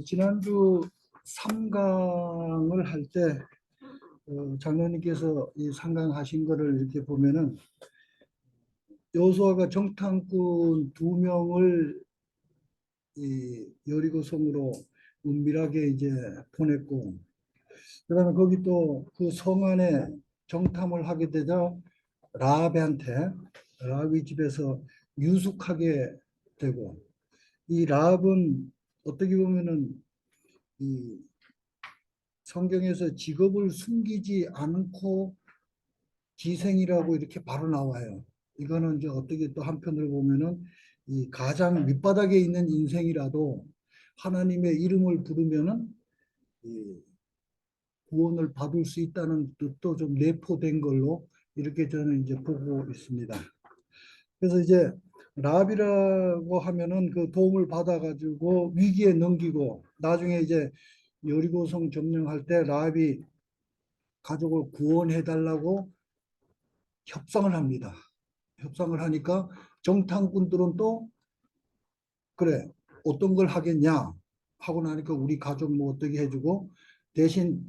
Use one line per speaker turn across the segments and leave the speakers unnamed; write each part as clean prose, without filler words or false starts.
지난주 3강을 할 때 장로님께서 이 3강 하신 거를 이렇게 보면은 여호수아가 정탐꾼 2명을 이 여리고성으로 은밀하게 이제 보냈고, 그다음에 거기 또 그 성 안에 정탐을 하게 되자 라합한테, 라합의 집에서 유숙하게 되고, 이 라합은 어떻게 보면은 이 성경에서 직업을 숨기지 않고 기생이라고 이렇게 바로 나와요. 이거는 이제 어떻게 또 한편으로 보면은 이 가장 밑바닥에 있는 인생이라도 하나님의 이름을 부르면은 이 구원을 받을 수 있다는 뜻도 좀 내포된 걸로 이렇게 저는 이제 보고 있습니다. 그래서 이제 라합이라고 하면은 그 도움을 받아가지고 위기에 넘기고, 나중에 이제 여리고성 점령할 때 라합이 가족을 구원해 달라고 협상을 합니다. 협상을 하니까 정탐꾼들은 또 그래, 어떤 걸 하겠냐 하고 나니까 우리 가족 뭐 어떻게 해주고, 대신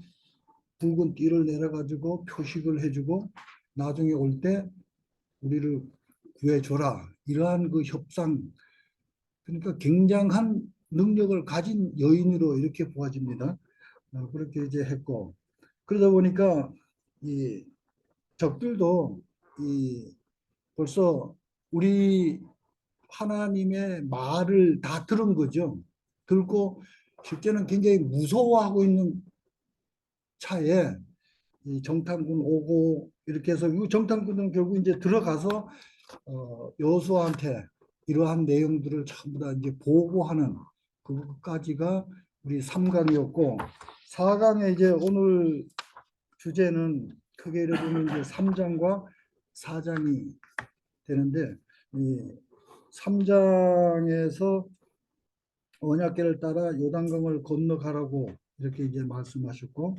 붉은 띠를 내려가지고 표식을 해주고 나중에 올 때 우리를 구해줘라, 이러한 그 협상. 그러니까 굉장한 능력을 가진 여인으로 이렇게 보아집니다. 그렇게 이제 했고, 그러다 보니까 이 적들도 이 벌써 우리 하나님의 말을 다 들은 거죠. 듣고 실제는 굉장히 무서워하고 있는 차에 이 정탐꾼 오고 이렇게 해서, 이 정탐꾼은 결국 이제 들어가서 여호수아한테 이러한 내용들을 전부 다 이제 보고하는 그것까지가 우리 3강이었고, 4강에 이제 오늘 주제는 크게 이르면 이제 3장과 4장이 되는데, 이 3장에서 언약궤를 따라 요단강을 건너가라고 이렇게 이제 말씀하셨고,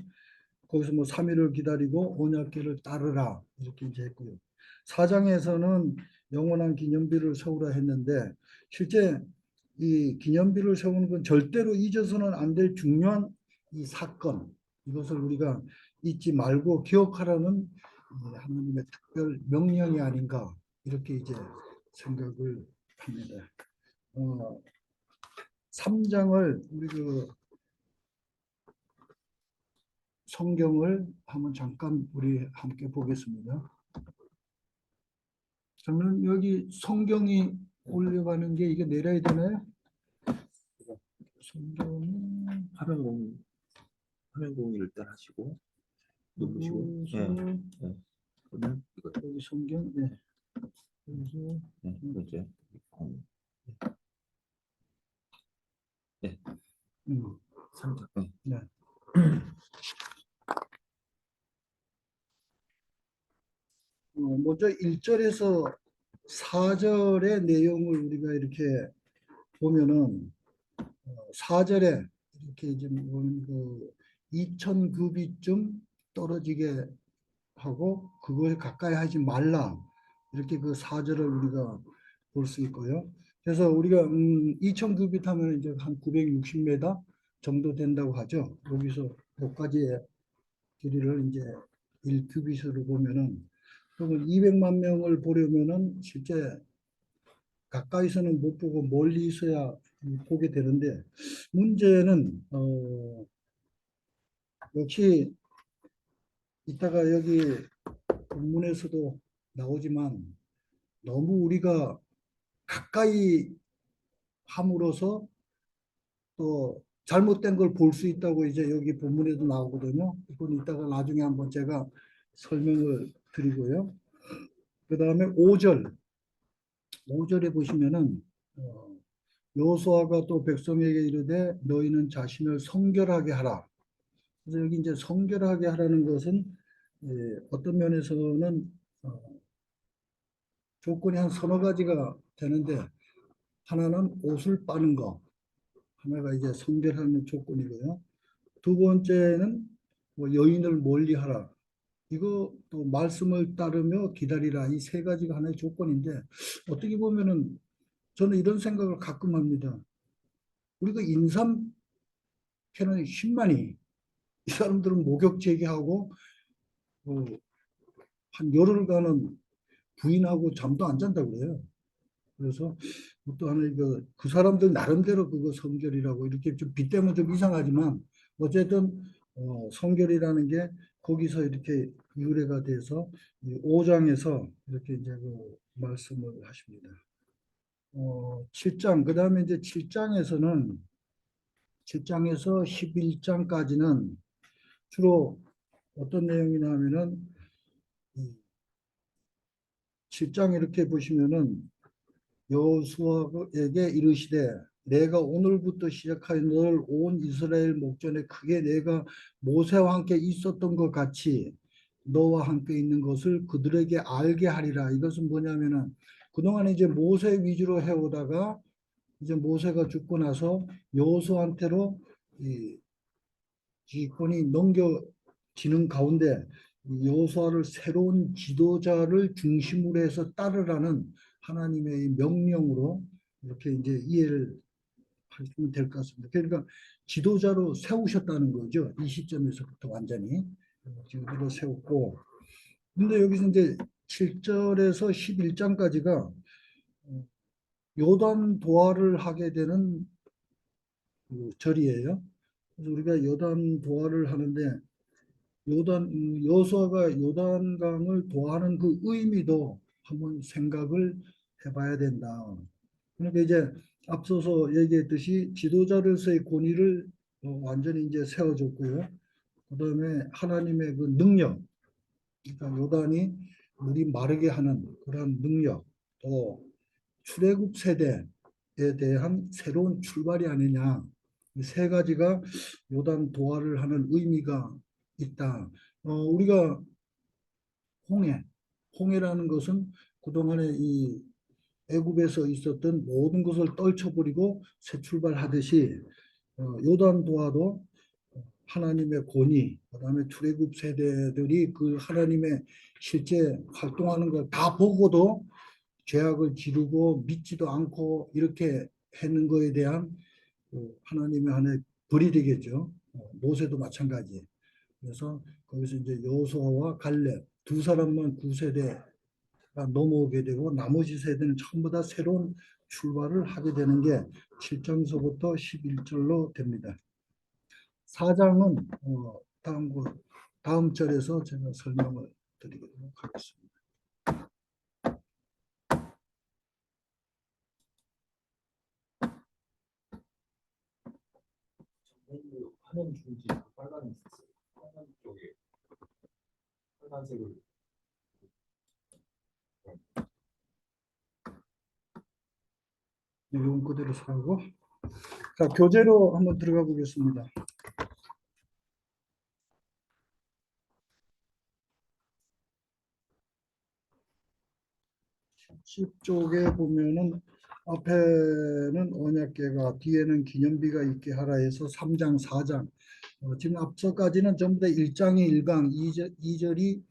거기서 뭐 3일을 기다리고 언약궤를 따르라 이렇게 이제 했고요. 4장에서는 영원한 기념비를 세우라 했는데, 실제 이 기념비를 세우는 건 절대로 잊어서는 안 될 중요한 이 사건, 이것을 우리가 잊지 말고 기억하라는 하나님의 특별 명령이 아닌가 이렇게 이제 생각을 합니다. 3장을 우리 그 성경을 한번 잠깐 우리 함께 보겠습니다. 저는 여기 성경이 올려가는 게 이게 내려야 되나요? 성경이
화면 공유 일단 하시고 누르시고, 그러면 이거
여기 성경, 네. 그래서
이제 네, 3장,
네. 먼저 1절에서 4절의 내용을 우리가 이렇게 보면은 4절에 이렇게 이제 보면 그 2000규빗쯤 떨어지게 하고 그거에 가까이 하지 말라, 이렇게 그 4절을 우리가 볼 수 있고요. 그래서 우리가 2000규빗 하면 이제 한 960m 정도 된다고 하죠. 여기서 여기까지의 길이를 이제 1규빗으로 보면은, 그러면 200만 명을 보려면은 실제 가까이서는 못 보고 멀리 있어야 보게 되는데, 문제는 역시 이따가 여기 본문에서도 나오지만 너무 우리가 가까이 함으로써 또 잘못된 걸 볼 수 있다고 이제 여기 본문에도 나오거든요. 이건 이따가 나중에 한번 제가 설명을 드리고요. 그 다음에 5절에 보시면은 여호수아가 또 백성에게 이르되 너희는 자신을 성결하게 하라. 그래서 여기 이제 성결하게 하라는 것은 어떤 면에서는 조건이 한 서너 가지가 되는데, 하나는 옷을 빠는 거, 하나가 이제 성결하는 조건이고요. 두 번째는 뭐 여인을 멀리하라. 이거 또 말씀을 따르며 기다리라. 이 세 가지가 하나의 조건인데, 어떻게 보면은 저는 이런 생각을 가끔 합니다. 우리가 인삼 캐논이 10만이. 이 사람들은 목욕 제기하고 한 열흘간은 부인하고 잠도 안 잔다 그래요. 그래서 또 하나 그 사람들 나름대로 그거 성결이라고 이렇게 좀 빗대면 좀 이상하지만 어쨌든 성결이라는 게 거기서 이렇게 유래가 돼서 5장에서 이렇게 이제 그 말씀을 하십니다. 7장 그다음에 이제 7장에서 11장까지는 주로 어떤 내용이냐 하면은 7장 이렇게 보시면은 여호수아에게 이르시되 내가 오늘부터 시작하여 너를 온 이스라엘 목전에 크게 내가 모세와 함께 있었던 것 같이 너와 함께 있는 것을 그들에게 알게 하리라. 이것은 뭐냐면은 그동안 이제 모세 위주로 해오다가 이제 모세가 죽고 나서 여호수아한테로 이 지휘권이 넘겨지는 가운데 여호수아를 새로운 지도자를 중심으로 해서 따르라는 하나님의 명령으로 이렇게 이제 이해를 하시면 될 것 같습니다. 그러니까 지도자로 세우셨다는 거죠. 이 시점에서부터 완전히 지도자로 세웠고, 근데 여기서 이제 7절에서 11장까지가 요단 도하를 하게 되는 그 절이에요. 그래서 우리가 요단 도하를 하는데 여호수아가 요단강을 도하는 그 의미도 한번 생각을 해봐야 된다. 그러니까 이제 앞서서 얘기했듯이 지도자로서의 권위를 완전히 이제 세워줬고요. 그다음에 하나님의 그 능력, 그러니까 요단이 물이 마르게 하는 그런 능력, 또 출애굽 세대에 대한 새로운 출발이 아니냐. 이 세 가지가 요단 도하를 하는 의미가 있다. 우리가 홍해라는 것은 그동안에 이 애굽에서 있었던 모든 것을 떨쳐버리고 새 출발하듯이 요단 도하도 하나님의 권위, 그다음에 출애굽 세대들이 그 하나님의 실제 활동하는 걸 다 보고도 죄악을 지르고 믿지도 않고 이렇게 하는 거에 대한 하나님의 하나의 벌이 되겠죠. 모세도 마찬가지. 그래서 거기서 이제 여호수아와 갈렙 두 사람만 9세대가 넘어오게 되고 나머지 세대는 전부 다 새로운 출발을 하게 되는 게 7장서부터 11절로 됩니다. 4장은 다음 절에서 제가 설명을 드리도록 하겠습니다.
하는 중지 빨간이 있었어요. 빨간 쪽에 빨간색을
이건 그대로 사고 자 교재로 한번 들어가 보겠습니다. 10쪽에 보면은 앞에는 언약궤가 뒤에는 기념비가 있게 하라 해서 3장 4장 지금 앞서까지는 전부 다 1장이 1강 2절이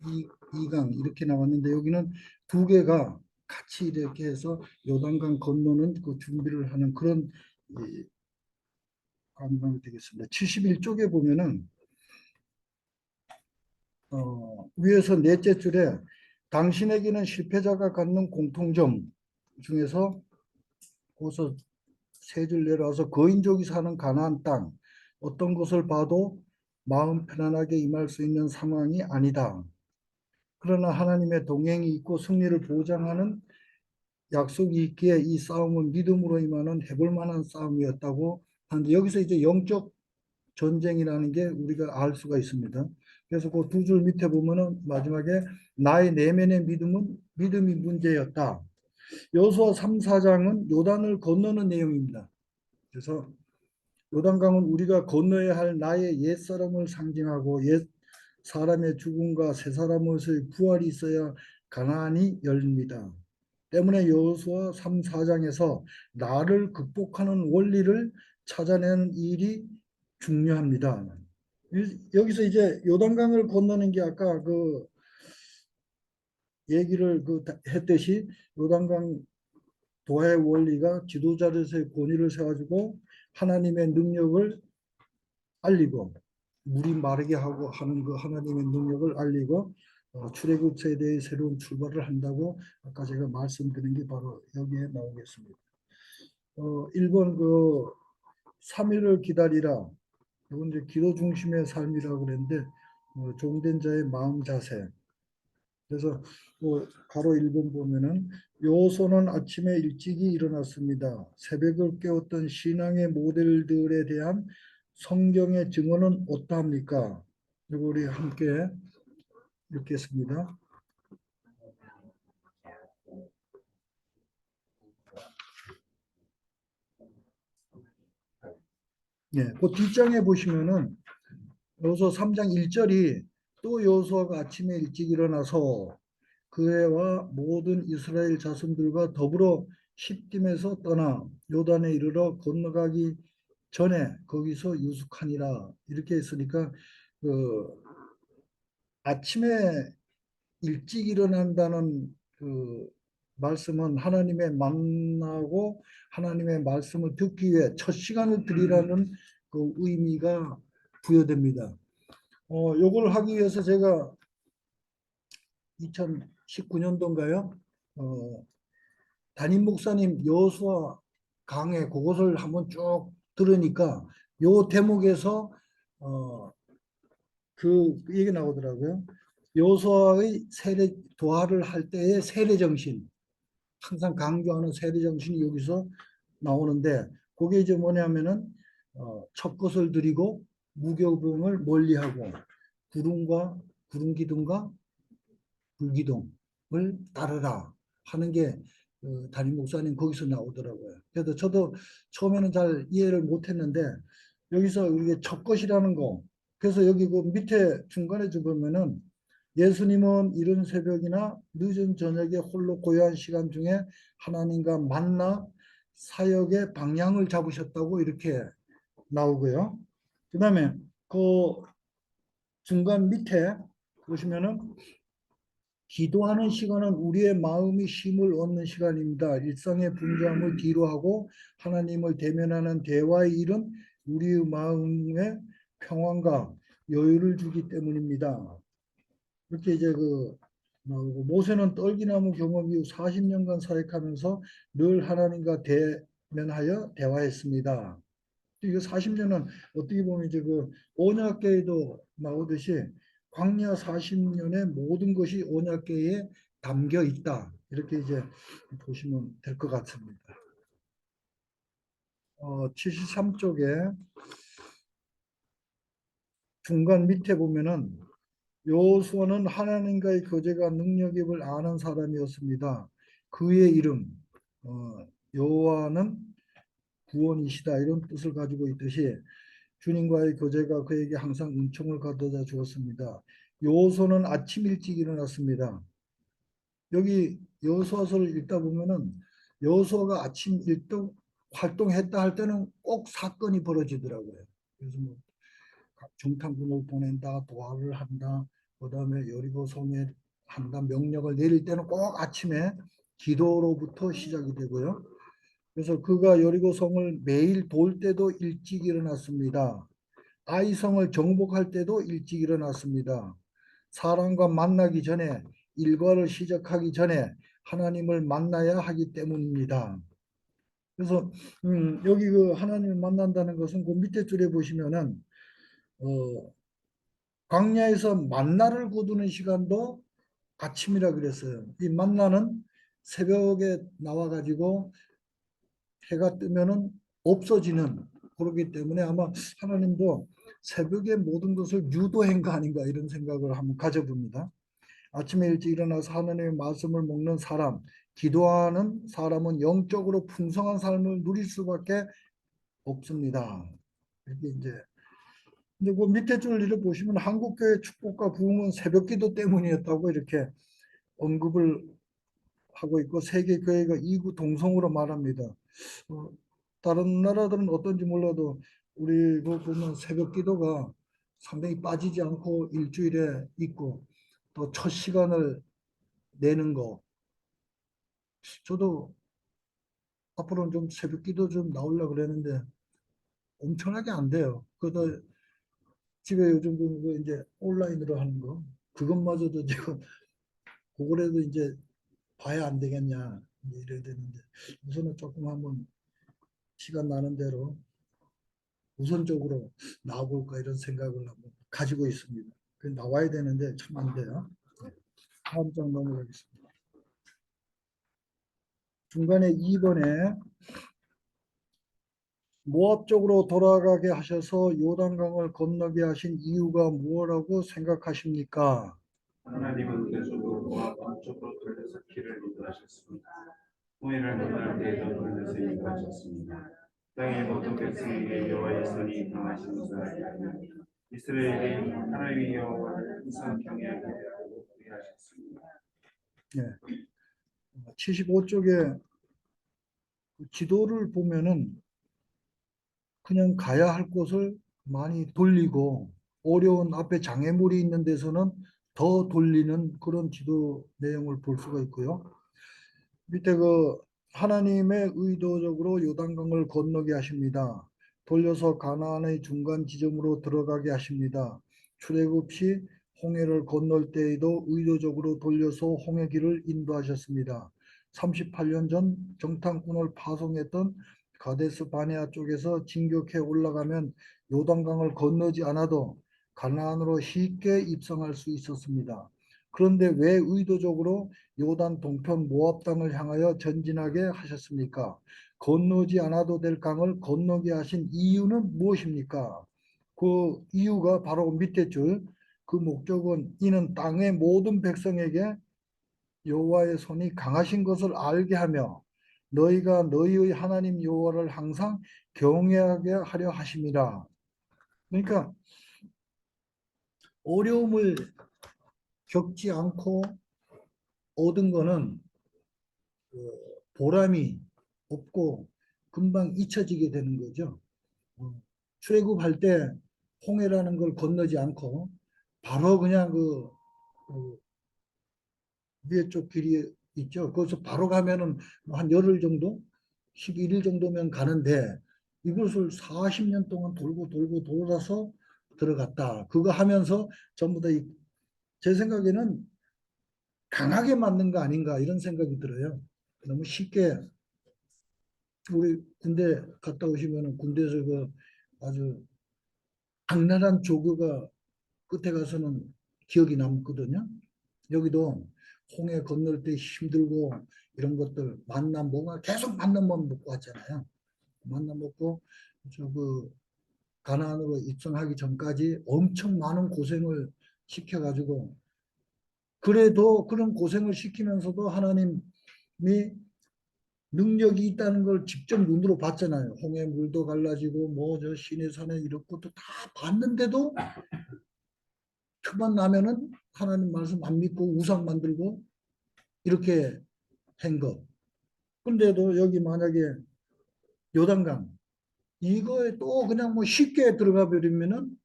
2강 이렇게 나왔는데 여기는 두 개가 같이 이렇게 해서 요단강 건너는 그 준비를 하는 그런 감각이 되겠습니다. 71쪽에 보면은 위에서 넷째 줄에 당신에게는 실패자가 갖는 공통점 중에서 거기서 세 줄 내려와서 거인족이 사는 가나안 땅 어떤 것을 봐도 마음 편안하게 임할 수 있는 상황이 아니다. 그러나 하나님의 동행이 있고 승리를 보장하는 약속이 있기에 이 싸움은 믿음으로 임하는 해볼 만한 싸움이었다고 하는데 여기서 이제 영적 전쟁이라는 게 우리가 알 수가 있습니다. 그래서 그 두 줄 밑에 보면은 마지막에 나의 내면의 믿음이 문제였다. 여호수아 3, 4장은 요단을 건너는 내용입니다. 그래서 요단강은 우리가 건너야 할 나의 옛사람을 상징하고 옛 사람의 죽음과 새 사람으로서의 부활이 있어야 가나안이 열립니다. 때문에 여호수아 3, 4장에서 나를 극복하는 원리를 찾아내는 일이 중요합니다. 여기서 이제 요단강을 건너는 게 아까 그 얘기를 했듯이 요단강 도하의 원리가 지도자로서의 권위를 세워주고 하나님의 능력을 알리고 물이 마르게 하고 하는 그 하나님의 능력을 알리고 출애굽 세대의 새로운 출발을 한다고 아까 제가 말씀드린 게 바로 여기에 나오겠습니다. 1번 그 3일을 기다리라. 이건 이제 기도 중심의 삶이라고 그랬는데 종된 자의 마음 자세. 그래서 뭐 가로 1번 보면은 요소는 아침에 일찍이 일어났습니다. 새벽을 깨웠던 신앙의 모델들에 대한 성경의 증언은 어떠합니까? 이거 우리 함께 읽겠습니다. 예, 그 뒷장에 보시면은 요소 3장 1절이 또 여호수아가 아침에 일찍 일어나서 그애와 모든 이스라엘 자손들과 더불어 십딤에서 떠나 요단에 이르러 건너가기 전에 거기서 유숙하니라 이렇게 했으니까 그 아침에 일찍 일어난다는 그 말씀은 하나님의 만나고 하나님의 말씀을 듣기 위해 첫 시간을 드리라는 그 의미가 부여됩니다. 요걸 하기 위해서 제가 2019년도인가요? 담임 목사님 여호수아 강해 그것을 한번 쭉 들으니까 요 대목에서 그 얘기 나오더라고요. 여호수아의 세례 도하를 할 때의 세례 정신, 항상 강조하는 세례 정신이 여기서 나오는데 그게 이제 뭐냐면은 첫 것을 드리고 무교병을 멀리하고 구름과 구름 기둥과 불기둥을 따르라 하는 게 담임 목사님 거기서 나오더라고요. 그래서 저도 처음에는 잘 이해를 못했는데 여기서 이게 첫 것이라는 거. 그래서 여기 그 밑에 중간에 좀 보면은 예수님은 이른 새벽이나 늦은 저녁에 홀로 고요한 시간 중에 하나님과 만나 사역의 방향을 잡으셨다고 이렇게 나오고요. 그 다음에 그 중간 밑에 보시면은 기도하는 시간은 우리의 마음이 힘을 얻는 시간입니다. 일상의 분주함을 뒤로하고 하나님을 대면하는 대화의 일은 우리의 마음에 평안과 여유를 주기 때문입니다. 이렇게 이제 그 나오고 모세는 떨기나무 경험 이후 40년간 사역하면서 늘 하나님과 대면하여 대화했습니다. 이거 40년은 어떻게 보면 이제 그 언약궤에도 나오듯이 광야 40년의 모든 것이 언약궤에 담겨 있다. 이렇게 이제 보시면 될 것 같습니다. 73쪽에 중간 밑에 보면은 여호수아는 하나님과의 교제가 능력임을 아는 사람이었습니다. 그의 이름 여호와는 구원이시다 이런 뜻을 가지고 있듯이 주님과의 교제가 그에게 항상 은총을 가져다 주었습니다. 여호수아는 아침 일찍 일어났습니다. 여기 여호수아서를 읽다 보면은 여호수아가 아침 일찍 활동했다 할 때는 꼭 사건이 벌어지더라고요. 그래서 뭐 정탐꾼을 보낸다, 도하를 한다, 그다음에 여리고 성에 한다, 명령을 내릴 때는 꼭 아침에 기도로부터 시작이 되고요. 그래서 그가 여리고 성을 매일 돌 때도 일찍 일어났습니다. 아이성을 정복할 때도 일찍 일어났습니다. 사람과 만나기 전에 일과를 시작하기 전에 하나님을 만나야 하기 때문입니다. 그래서 여기 그 하나님을 만난다는 것은 그 밑에 줄에 보시면은 광야에서 만나를 거두는 시간도 아침이라 그랬어요. 이 만나는 새벽에 나와 가지고 해가 뜨면은 없어지는 그렇기 때문에 아마 하나님도 새벽에 모든 것을 유도한 거 아닌가 이런 생각을 한번 가져봅니다. 아침에 일찍 일어나서 하나님의 말씀을 먹는 사람, 기도하는 사람은 영적으로 풍성한 삶을 누릴 수밖에 없습니다. 이렇게 이제 근데 그 밑에 줄 이렇게 보시면 한국교회 축복과 부흥은 새벽기도 때문이었다고 이렇게 언급을 하고 있고 세계 교회가 이구 동성으로 말합니다. 어, 다른 나라들은 어떤지 몰라도 우리 그 보면 새벽 기도가 상당히 빠지지 않고 일주일에 있고 또 첫 시간을 내는 거 저도 앞으로는 좀 새벽 기도 좀 나오려고 그랬는데 엄청나게 안 돼요. 그래도 집에 요즘 그 이제 온라인으로 하는 거 그것마저도 지금 그거라도 이제 봐야 안 되겠냐 이제 이래야 되는데 우선은 조금 한번 시간 나는 대로 우선적으로 나와볼까 이런 생각을 한번 가지고 있습니다. 그 나와야 되는데 참 안 돼요. 다음 장 넘어가겠습니다. 중간에 2번에 모압 쪽으로 돌아가게 하셔서 요단강을 건너게 하신 이유가 무엇라고 생각하십니까?
하나님은 그대서도 모압 남쪽으로 돌려서 길을 인도하셨습니다. 홍해를 건널 때에도 돌려서 인도하셨습니다. 땅의 모든 백성에게 여호와의 손이 강하신 것을 알게 하며 이스라엘이 하나님의 여호와를 항상 경외하게 하고 하셨습니다.
네. 75쪽에 지도를 보면은 그냥 가야 할 곳을 많이 돌리고 어려운 앞에 장애물이 있는 데서는 더 돌리는 그런 지도 내용을 볼 수가 있고요. 밑에 그 하나님의 의도적으로 요단강을 건너게 하십니다. 돌려서 가나안의 중간 지점으로 들어가게 하십니다. 출애굽 시 홍해를 건널 때에도 의도적으로 돌려서 홍해길을 인도하셨습니다. 38년 전 정탐꾼을 파송했던 가데스 바네아 쪽에서 진격해 올라가면 요단강을 건너지 않아도 가나안으로 쉽게 입성할 수 있었습니다. 그런데 왜 의도적으로 요단 동편 모압 땅을 향하여 전진하게 하셨습니까? 건너지 않아도 될 강을 건너게 하신 이유는 무엇입니까? 그 이유가 바로 밑에 줄 그 목적은 이는 땅의 모든 백성에게 여호와의 손이 강하신 것을 알게 하며 너희가 너희의 하나님 여호와를 항상 경외하게 하려 하심이라. 그러니까 어려움을 겪지 않고 얻은 거는 보람이 없고 금방 잊혀지게 되는 거죠. 출애굽할 때 홍해라는 걸 건너지 않고 바로 그냥 그 위에 쪽 길이 있죠. 거기서 바로 가면은 한 열흘 정도, 11일 정도면 가는데 이것을 40년 동안 돌고 돌고 돌아서 들어갔다. 그거 하면서 전부 다 제 생각에는 강하게 맞는 거 아닌가 이런 생각이 들어요. 너무 쉽게 우리 군대 갔다 오시면 군대에서 그 아주 악랄한 조교가 끝에 가서는 기억이 남거든요. 여기도 홍해 건널 때 힘들고 이런 것들 만남 뭐가 계속 만남만 먹고 왔잖아요. 만남 먹고 저 그 가나안으로 입성하기 전까지 엄청 많은 고생을 시켜가지고 그래도 그런 고생을 시키면서도 하나님이 능력이 있다는 걸 직접 눈으로 봤잖아요. 홍해 물도 갈라지고 뭐 저 시내산에 이런 것도 다 봤는데도 틈만 나면은 하나님 말씀 안 믿고 우상 만들고 이렇게 한 것. 근데도 여기 만약에 요단강 이거에 또 그냥 뭐 쉽게 들어가 버리면은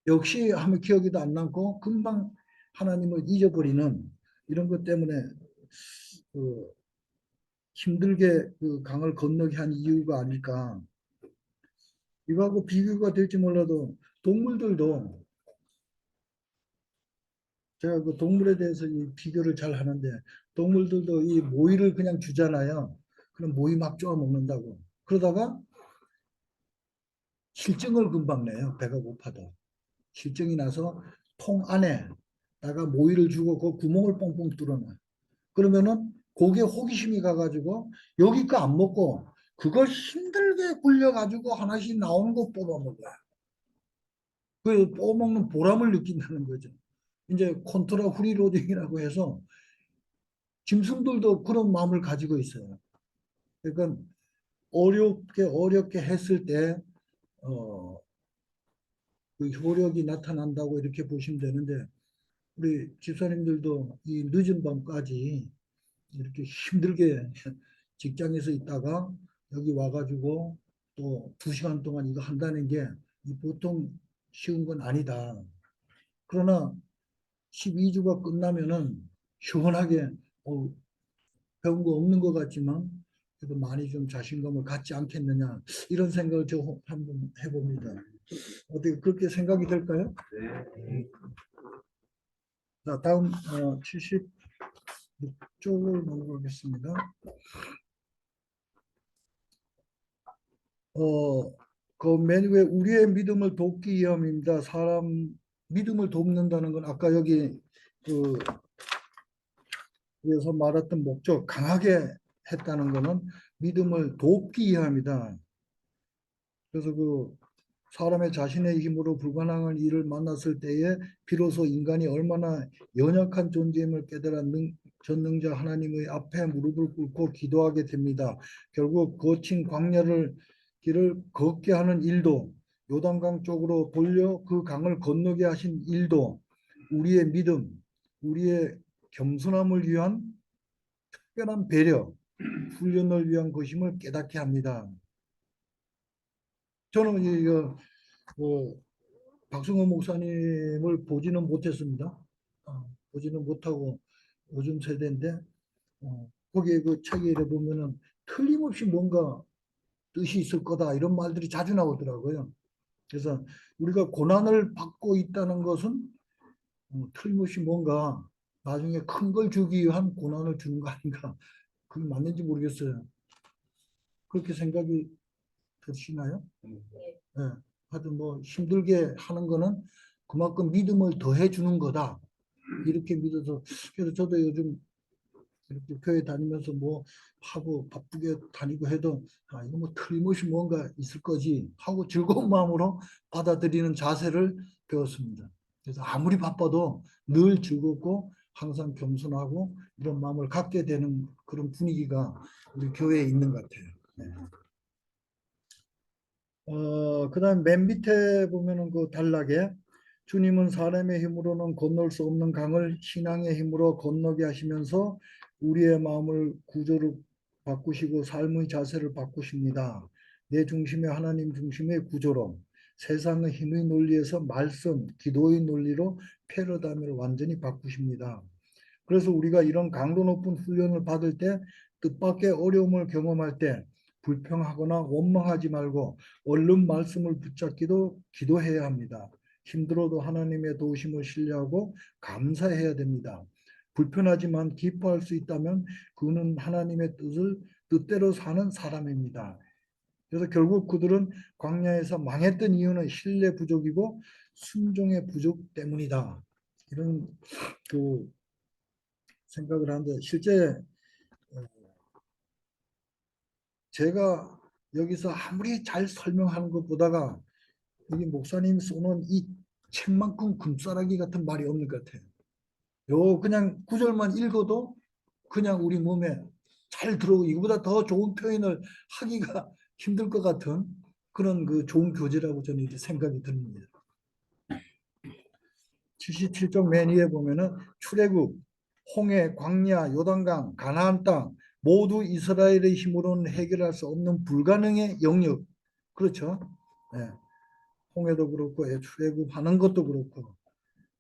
역시 하면 기억이도 안 남고 금방 하나님을 잊어버리는 이런 것 때문에 그 힘들게 그 강을 건너게 한 이유가 아닐까. 이거하고 비교가 될지 몰라도 동물들도 제가 그 동물에 대해서 이 비교를 잘 하는데 동물들도 이 모이를 그냥 주잖아요. 그럼 모이 막 쪼아 먹는다고. 그러다가 실증을 금방 내요. 배가 고파도. 실증이 나서 통 안에다가 모이를 주고 그 구멍을 뻥뻥 뚫어놔요. 그러면은 고기에 호기심이 가가지고 여기 거 안 먹고 그걸 힘들게 굴려가지고 하나씩 나오는 거 뽑아 먹어요. 그 뽑아먹는 보람을 느낀다는 거죠. 이제 콘트라 후리로딩이라고 해서 짐승들도 그런 마음을 가지고 있어요. 그러니까 어렵게 했을 때 그 효력이 나타난다고 이렇게 보시면 되는데 우리 집사님들도 이 늦은 밤까지 이렇게 힘들게 직장에서 있다가 여기 와가지고 또 2시간 동안 이거 한다는 게 보통 쉬운 건 아니다. 그러나 12주가 끝나면은 시원하게 배운 거 없는 것 같지만 그래도 많이 좀 자신감을 갖지 않겠느냐 이런 생각을 저 한번 해봅니다. 어떻게 그렇게 생각이 될까요?
네.
자, 다음 76쪽을 넘어가겠습니다. 그 맨 위에 우리의 믿음을 돕기 위함입니다. 사람 믿음을 돕는다는 건 아까 여기 그 위에서 말했던 목적 강하게 했다는 거는 믿음을 돕기 위함이다. 그래서 그 사람의 자신의 힘으로 불가능한 일을 만났을 때에 비로소 인간이 얼마나 연약한 존재임을 깨달아 전능자 하나님의 앞에 무릎을 꿇고 기도하게 됩니다. 결국 거친 광야를 길을 걷게 하는 일도 요단강 쪽으로 돌려 그 강을 건너게 하신 일도 우리의 믿음, 우리의 겸손함을 위한 특별한 배려, 훈련을 위한 것임을 깨닫게 합니다. 저는 이거 박승호 목사님을 보지는 못했습니다. 보지는 못하고 요즘 세대인데 거기에 그 책에 보면은 틀림없이 뭔가 뜻이 있을 거다 이런 말들이 자주 나오더라고요. 그래서 우리가 고난을 받고 있다는 것은 틀림없이 뭔가 나중에 큰 걸 주기 위한 고난을 주는 거 아닌가. 그게 맞는지 모르겠어요. 그렇게 생각이 드시나요? 네. 하여튼 뭐 힘들게 하는 거는 그만큼 믿음을 더해 주는 거다. 이렇게 믿어서 그래서 저도 요즘 이렇게 교회 다니면서 뭐 하고 바쁘게 다니고 해도 이거 뭐 틀림없이 뭔가 있을 거지 하고 즐거운 마음으로 받아들이는 자세를 배웠습니다. 그래서 아무리 바빠도 늘 즐겁고 항상 겸손하고 이런 마음을 갖게 되는 그런 분위기가 우리 교회에 있는 것 같아요. 네. 그다음 맨 밑에 보면은 그 단락에 주님은 사람의 힘으로는 건널 수 없는 강을 신앙의 힘으로 건너게 하시면서 우리의 마음을 구조를 바꾸시고 삶의 자세를 바꾸십니다. 내 중심의 하나님 중심의 구조로 세상의 힘의 논리에서 말씀, 기도의 논리로 패러다임을 완전히 바꾸십니다. 그래서 우리가 이런 강도 높은 훈련을 받을 때 뜻밖의 어려움을 경험할 때 불평하거나 원망하지 말고 얼른 말씀을 붙잡기도 기도해야 합니다. 힘들어도 하나님의 도우심을 신뢰하고 감사해야 됩니다. 불편하지만 기뻐할 수 있다면 그는 하나님의 뜻대로 사는 사람입니다. 그래서 결국 그들은 광야에서 망했던 이유는 신뢰 부족이고 순종의 부족 때문이다. 이런 그 생각을 하는데 실제 제가 여기서 아무리 잘 설명하는 것보다가 여기 목사님 쏘는 이 책만큼 금싸라기 같은 말이 없는 것 같아요. 요 그냥 구절만 읽어도 그냥 우리 몸에 잘 들어오고 이거보다 더 좋은 표현을 하기가 힘들 것 같은 그런 그 좋은 교재라고 저는 이제 생각이 듭니다. 77쪽 맨 위에 보면은 출애굽, 홍해, 광야, 요단강, 가나안 땅 모두 이스라엘의 힘으로는 해결할 수 없는 불가능의 영역. 그렇죠? 네. 홍해도 그렇고 출애굽하는 것도 그렇고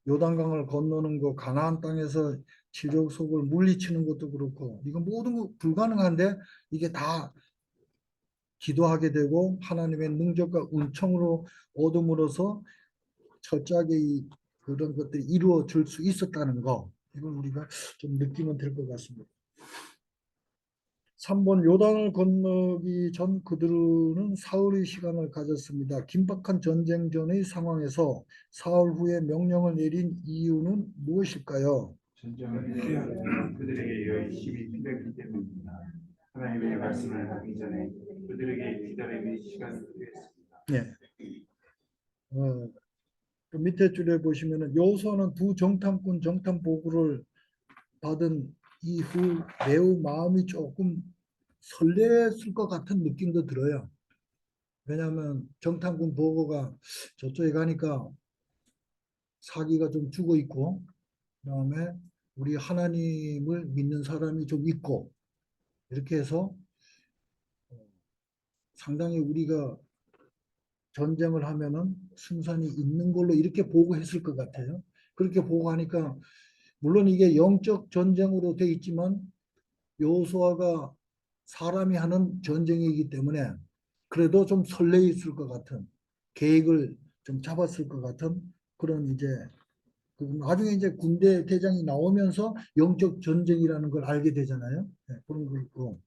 요단강을 건너는 거, 가나안 땅에서 지적 속을 물리치는 것도 그렇고 이건 모든 거 불가능한데 이게 다 기도하게 되고 하나님의 능력과 은총으로 얻음으로써 철저하게 그런 것들이 이루어질 수 있었다는 거 이걸 우리가 좀 느끼면 될 것 같습니다. 3번 요단을 건너기 전 그들은 사흘의 시간을 가졌습니다. 긴박한 전쟁 전의 상황에서 사흘 후에 명령을 내린 이유는 무엇일까요?
전쟁을 피하려면 그들에게 열심히 필요했기 때문입니다. 하나님의 말씀을 하기 전에 그들에게 기다림의 시간이 필요했습니다.
네. 그 밑에 줄에 보시면은 여호수아는 두 정탐꾼 정탐 보고를 받은 이후 매우 마음이 조금 설렜을 것 같은 느낌도 들어요. 왜냐하면 정탐꾼 보고가 저쪽에 가니까 사기가 좀 죽어 있고 그다음에 우리 하나님을 믿는 사람이 좀 있고 이렇게 해서 상당히 우리가 전쟁을 하면은 승산이 있는 걸로 이렇게 보고했을 것 같아요. 그렇게 보고하니까 물론 이게 영적 전쟁으로 돼 있지만 여호수아가 사람이 하는 전쟁이기 때문에 그래도 좀 설레 있을 것 같은 계획을 좀 잡았을 것 같은 그런 이제 나중에 이제 군대 대장이 나오면서 영적 전쟁이라는 걸 알게 되잖아요. 네, 그런 거 있고.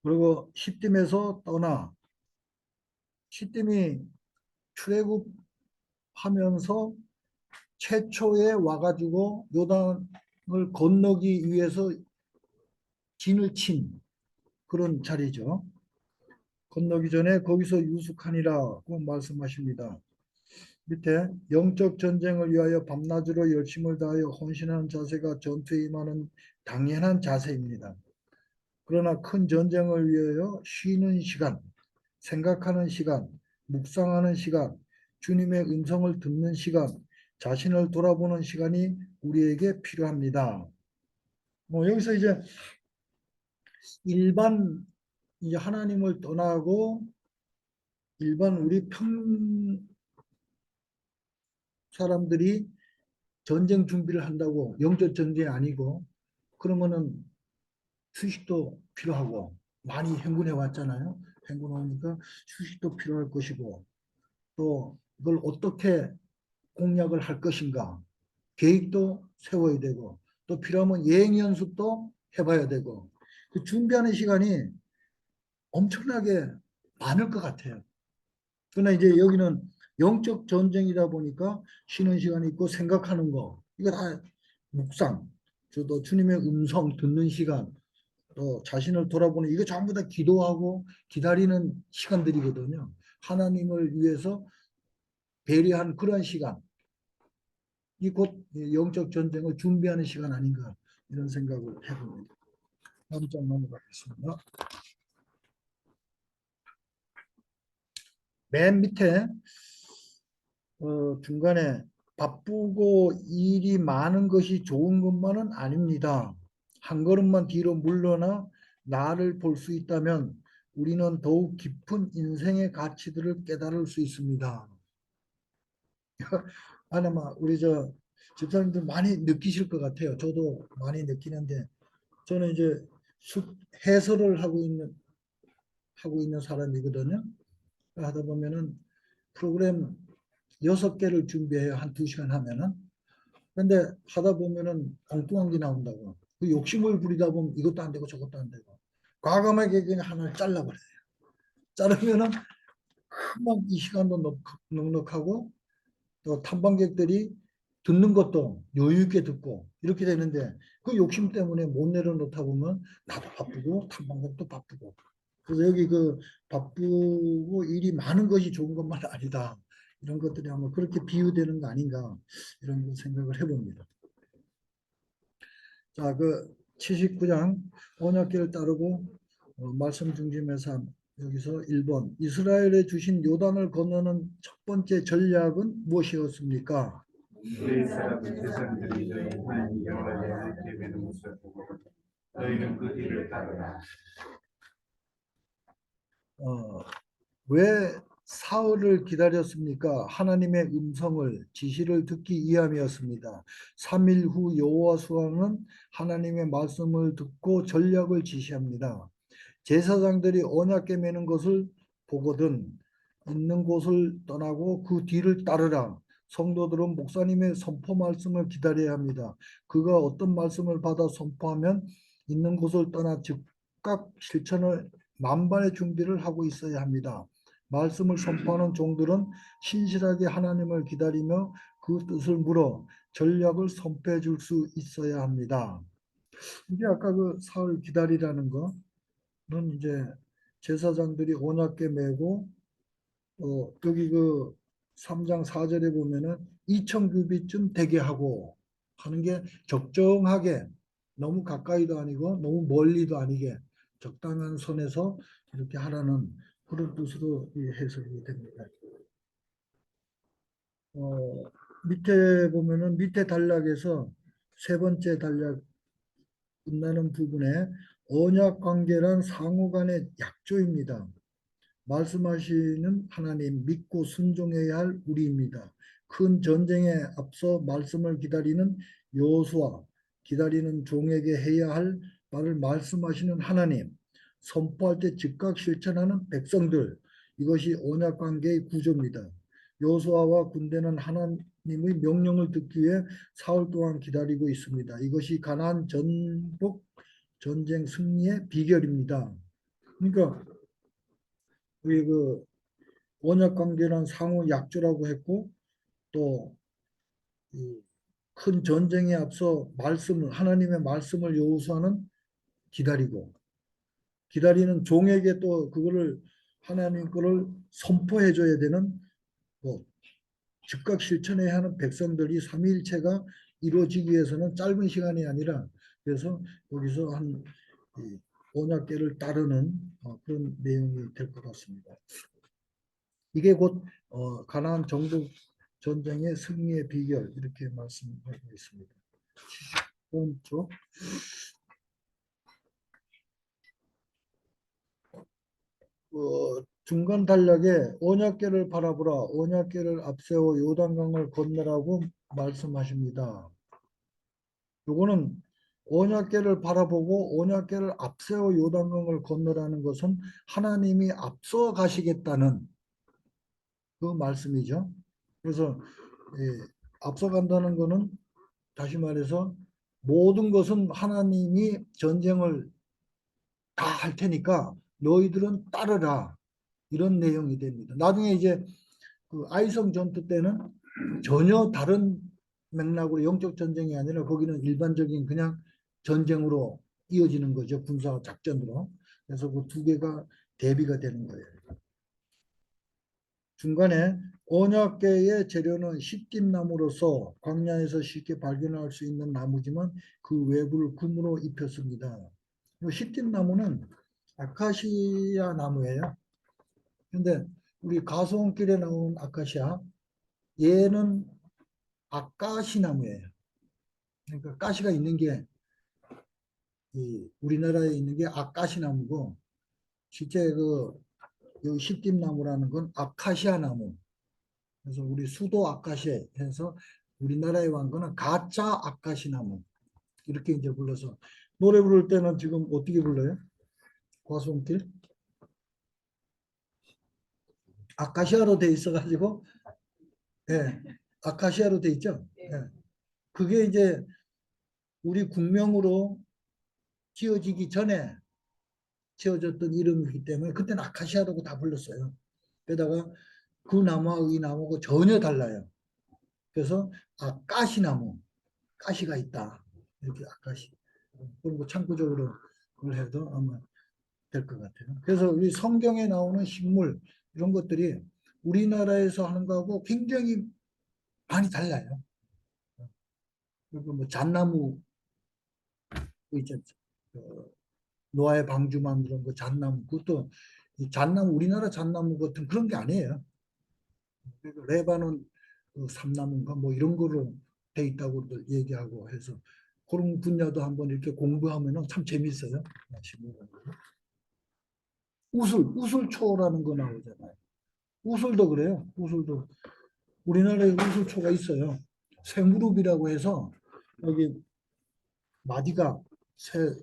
그리고 시딤에서 떠나 시딤이 출애굽하면서 최초에 와가지고 요단을 건너기 위해서 진을 친 그런 자리죠. 건너기 전에 거기서 유숙하니라고 말씀하십니다. 밑에 영적 전쟁을 위하여 밤낮으로 열심을 다하여 헌신하는 자세가 전투에 임하는 당연한 자세입니다. 그러나 큰 전쟁을 위하여 쉬는 시간, 생각하는 시간, 묵상하는 시간, 주님의 음성을 듣는 시간, 자신을 돌아보는 시간이 우리에게 필요합니다. 여기서 이제 일반 이제 하나님을 떠나고 일반 우리 평 사람들이 전쟁 준비를 한다고 영적 전쟁이 아니고 그러면은 휴식도 필요하고 많이 행군해 왔잖아요. 행군 오니까 휴식도 필요할 것이고 또 이걸 어떻게 공략을 할 것인가 계획도 세워야 되고 또 필요하면 예행 연습도 해봐야 되고 그 준비하는 시간이 엄청나게 많을 것 같아요. 그러나 이제 여기는 영적 전쟁이다 보니까 쉬는 시간이 있고 생각하는 거 이거 다 묵상 또 주님의 음성 듣는 시간 또 자신을 돌아보는 이거 전부 다 기도하고 기다리는 시간들이거든요. 하나님을 위해서 배려한 그런 시간 이 곧 영적 전쟁을 준비하는 시간 아닌가 이런 생각을 해봅니다. 다음 장 넘어가겠습니다. 맨 밑에 중간에 바쁘고 일이 많은 것이 좋은 것만은 아닙니다. 한 걸음만 뒤로 물러나 나를 볼 수 있다면 우리는 더욱 깊은 인생의 가치들을 깨달을 수 있습니다. 아마 우리 집사님들 많이 느끼실 것 같아요. 저도 많이 느끼는데 저는 이제 해설을 하고 있는 사람이거든요. 하다 보면은 프로그램 6개를 준비해요. 한 2시간 하면은. 근데 하다 보면은 엉뚱한 게 나온다고. 그 욕심을 부리다 보면 이것도 안 되고 저것도 안 되고. 과감하게 그냥 하나를 잘라버려요. 자르면은 금방 이 시간도 넉넉하고 또 탐방객들이 듣는 것도 여유 있게 듣고 이렇게 되는데 그 욕심 때문에 못 내려놓다 보면 나도 바쁘고 탐방객도 바쁘고 그래서 여기 그 바쁘고 일이 많은 것이 좋은 것만 아니다. 이런 것들이 아마 그렇게 비유되는 거 아닌가 이런 생각을 해봅니다. 자, 그 79장 언약궤를 따르고 말씀 중심에서 여기서 1번 이스라엘에 주신 요단을 건너는 첫 번째 전략은 무엇이었습니까?
너희 사람 제사장들이 너희 하나님 여호와의 함께 매는 것을 보고 너희는 그 뒤를 따르라.
왜 사흘을 기다렸습니까? 하나님의 음성을 지시를 듣기 위함이었습니다. 3일 후 여호와수아는 하나님의 말씀을 듣고 전략을 지시합니다. 제사장들이 언약궤 매는 것을 보거든 있는 곳을 떠나고 그 뒤를 따르라. 성도들은 목사님의 선포 말씀을 기다려야 합니다. 그가 어떤 말씀을 받아 선포하면 있는 곳을 떠나 즉각 실천을 만반의 준비를 하고 있어야 합니다. 말씀을 선포하는 종들은 신실하게 하나님을 기다리며 그 뜻을 물어 전략을 선포해 줄 수 있어야 합니다. 이게 아까 그 사흘 기다리라는 거는 이제 제사장들이 언약궤 메고 여기 그 3장 4절에 보면은 2,000규빗쯤 되게 하고 하는 게 적정하게 너무 가까이도 아니고 너무 멀리도 아니게 적당한 선에서 이렇게 하라는 그런 뜻으로 해석이 됩니다. 밑에 보면은 밑에 단락에서 세 번째 단락 끝나는 부분에 언약 관계란 상호 간의 약조입니다. 말씀하시는 하나님 믿고 순종해야 할 우리입니다. 큰 전쟁에 앞서 말씀을 기다리는 여호수아, 기다리는 종에게 해야 할 말을 말씀하시는 하나님, 선포할 때 즉각 실천하는 백성들, 이것이 언약 관계의 구조입니다. 여호수아와 군대는 하나님의 명령을 듣기 위해 사흘 동안 기다리고 있습니다. 이것이 가나안 전복 전쟁 승리의 비결입니다. 그러니까 우리 그 언약 관계는 상호 약조라고 했고 또 큰 전쟁에 앞서 말씀을 하나님의 말씀을 여호수아는 기다리는 종에게 또 그거를 하나님 거를 선포해 줘야 되는 뭐 즉각 실천해야 하는 백성들이 삼위일체가 이루어지기 위해서는 짧은 시간이 아니라 그래서 여기서 한 언약궤를 따르는 그런 내용이 될 것 같습니다. 이게 곧 가나안 정복 전쟁의 승리의 비결 이렇게 말씀하고 있습니다. 70쪽 중간 단락에 언약궤를 바라보라 언약궤를 앞세워 요단강을 건너라고 말씀하십니다. 요거는 언약궤를 바라보고 언약궤를 앞세워 요단강을 건너라는 것은 하나님이 앞서 가시겠다는 그 말씀이죠. 그래서 앞서간다는 것은 다시 말해서 모든 것은 하나님이 전쟁을 다 할 테니까 너희들은 따르라 이런 내용이 됩니다. 나중에 이제 그 아이성 전투 때는 전혀 다른 맥락으로 영적 전쟁이 아니라 거기는 일반적인 그냥 전쟁으로 이어지는 거죠. 군사 작전으로. 그래서 그 두 개가 대비가 되는 거예요. 중간에 언약궤의 재료는 시띠나무로서 광야에서 쉽게 발견할 수 있는 나무지만 그 외부를 금으로 입혔습니다. 시띠나무는 아카시아 나무예요. 근데 우리 가수원길에 나온 아카시아 얘는 아까시 나무예요. 그러니까 가시가 있는 게 우리나라에 있는 게 아까시 나무고 실제 그 여기 십김나무라는 건 아카시아 나무. 그래서 우리 수도 아카시아 해서 우리나라에 완 거는 가짜 아카시 나무. 이렇게 이제 불러서 노래 부를 때는 지금 어떻게 불러요? 과수원길? 아카시아로 돼 있어가지고, 예, 아카시아로 돼 있죠. 예. 그게 이제 우리 국명으로 지어지기 전에 지어졌던 이름이기 때문에 그때는 아카시아라고 다 불렀어요. 게다가 그 나무와 이 나무가 전혀 달라요. 그래서 가시나무, 가시가 있다. 이렇게 아카시. 그런 거 참고적으로 그걸 해도 아마 될 것 같아요. 그래서 우리 성경에 나오는 식물 이런 것들이 우리나라에서 하는 거하고 굉장히 많이 달라요. 그리고 뭐 잣나무 있잖아요. 노아의 방주 만드는 거 잣나무 그것도 이 잣나무 우리나라 잣나무 같은 그런 게 아니에요. 레바논 삼나무인가 뭐 이런 거로 돼 있다고 얘기하고 해서 그런 분야도 한번 이렇게 공부하면은 참 재밌어요. 우슬초라는 거 나오잖아요. 우슬도 그래요. 우슬도 우리나라에 우슬초가 있어요. 새무릎이라고 해서 여기 마디가 새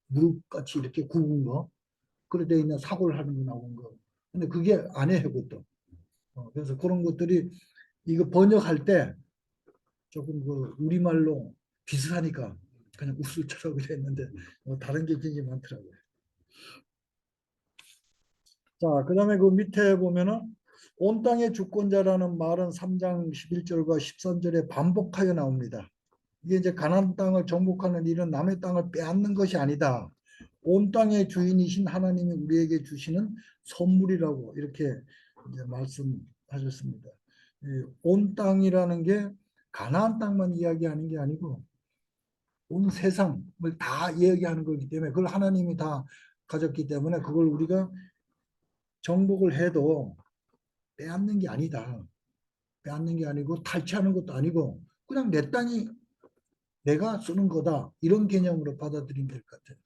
무릎같이 이렇게 굵은 거 그래 돼 있는 사골 하는 거 나온 거. 근데 그게 아니에요, 그것도. 그래서 그런 것들이 이거 번역할 때 조금 그 우리말로 비슷하니까 그냥 우슬초라고 했는데 다른 게 굉장히 많더라고요. 자, 그 다음에 그 밑에 보면은 온 땅의 주권자라는 말은 3장 11절과 13절에 반복하여 나옵니다. 이게 이제 가나안 땅을 정복하는 일은 남의 땅을 빼앗는 것이 아니다. 온 땅의 주인이신 하나님이 우리에게 주시는 선물이라고 이렇게 이제 말씀하셨습니다. 온 땅이라는 게 가나안 땅만 이야기하는 게 아니고 온 세상을 다 이야기하는 거기 때문에 그걸 하나님이 다 가졌기 때문에 그걸 우리가 정복을 해도 빼앗는 게 아니다. 빼앗는 게 아니고 탈취하는 것도 아니고 그냥 내 땅이 내가 쓰는 거다. 이런 개념으로 받아들이면 될 것 같아요.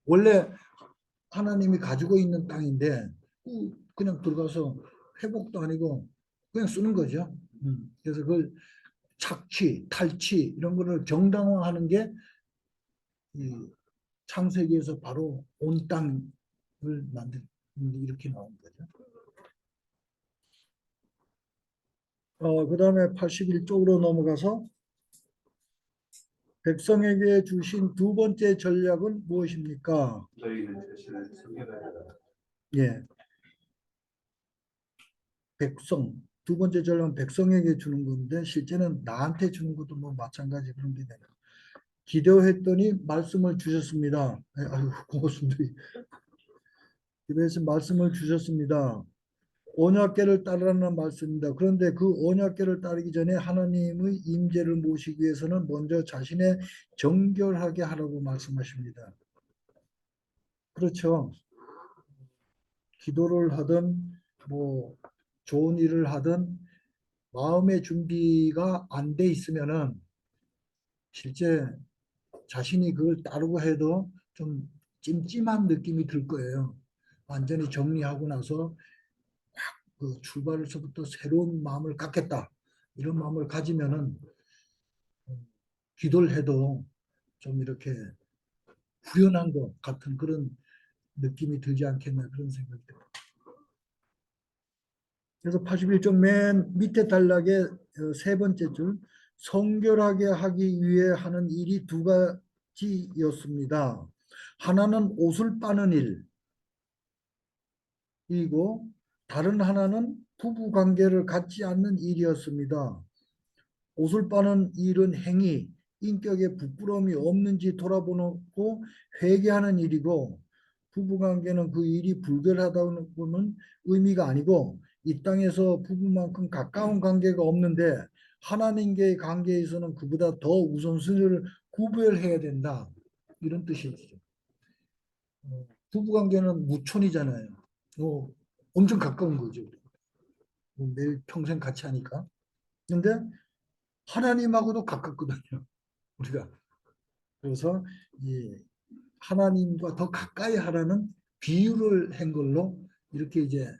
원래 하나님이 가지고 있는 땅인데 그냥 들어가서 회복도 아니고 그냥 쓰는 거죠. 그래서 그걸 착취, 탈취 이런 거를 정당화하는 게 이 창세기에서 바로 온 땅을 이렇게 나온 거죠. 그 다음에 81쪽으로 넘어가서 백성에게 주신 두 번째 전략은 무엇입니까?
너희는 자신을 섬겨달라.
예, 백성. 두 번째 전략은 백성에게 주는 건데 실제는 나한테 주는 것도 뭐 마찬가지 그런 게 돼요. 기도했더니 말씀을 주셨습니다. 아유, 고맙습니다. 기도해서 말씀을 주셨습니다. 언약궤를 따르라는 말씀입니다. 그런데 그 언약궤를 따르기 전에 하나님의 임재를 모시기 위해서는 먼저 자신의 정결하게 하라고 말씀하십니다. 그렇죠. 기도를 하든 뭐 좋은 일을 하든 마음의 준비가 안 돼 있으면은 실제 자신이 그걸 따르고 해도 좀 찜찜한 느낌이 들 거예요. 완전히 정리하고 나서 그 출발에서부터 새로운 마음을 갖겠다. 이런 마음을 가지면은 기도를 해도 좀 이렇게 후련한 것 같은 그런 느낌이 들지 않겠나 그런 생각이 들어요. 그래서 81쪽 맨 밑에 단락의 세 번째 줄 성결하게 하기 위해 하는 일이 두 가지였습니다. 하나는 옷을 빠는 일이고 다른 하나는 부부 관계를 갖지 않는 일이었습니다. 옷을 빠는 일은 행위, 인격에 부끄러움이 없는지 돌아보고 회개하는 일이고 부부관계는 그 일이 불결하다고는 의미가 아니고 이 땅에서 부부만큼 가까운 관계가 없는데 하나님과의 관계에서는 그보다 더 우선순위를 구별해야 된다. 이런 뜻이죠. 부부관계는 무촌이잖아요. 엄청 가까운 거죠. 매일 평생 같이 하니까. 근데 하나님하고도 가깝거든요. 우리가. 그래서 이 하나님과 더 가까이 하라는 비유를 한 걸로 이렇게 이제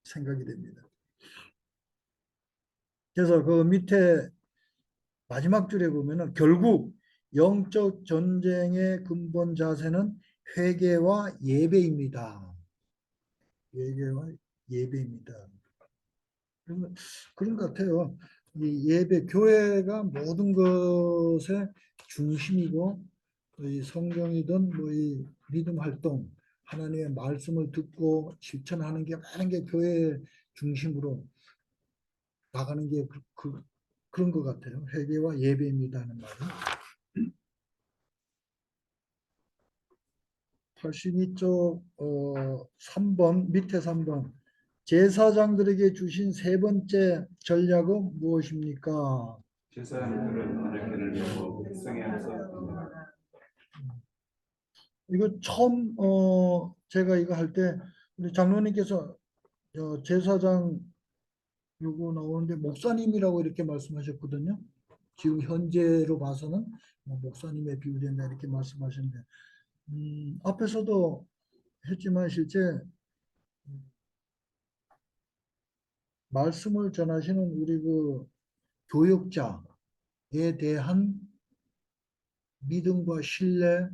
생각이 됩니다. 그래서 그 밑에 마지막 줄에 보면은 결국 영적 전쟁의 근본 자세는 회개와 예배입니다. 회개와 예배입니다. 그런 것 같아요. 이 예배, 교회가 모든 것의 중심이고 이 성경이든 뭐 이 믿음 활동, 하나님의 말씀을 듣고 실천하는 게 많은 게 교회 중심으로 나가는 게 그런 것 같아요. 회개와 예배입니다 하는 말은. 82쪽 3번 밑에 3번 제사장들에게 주신 세 번째 전략은 무엇입니까?
제사장들은 언약궤를 메고 백성에 앞서 섭니다.
이거 처음 제가 이거 할 때 우리 장로님께서 제사장 요거 나오는데 목사님이라고 이렇게 말씀하셨거든요. 지금 현재로 봐서는 뭐 목사님에 비유된다 이렇게 말씀하셨는데 앞에서도 했지만 실제 말씀을 전하시는 우리 그 교역자에 대한 믿음과 신뢰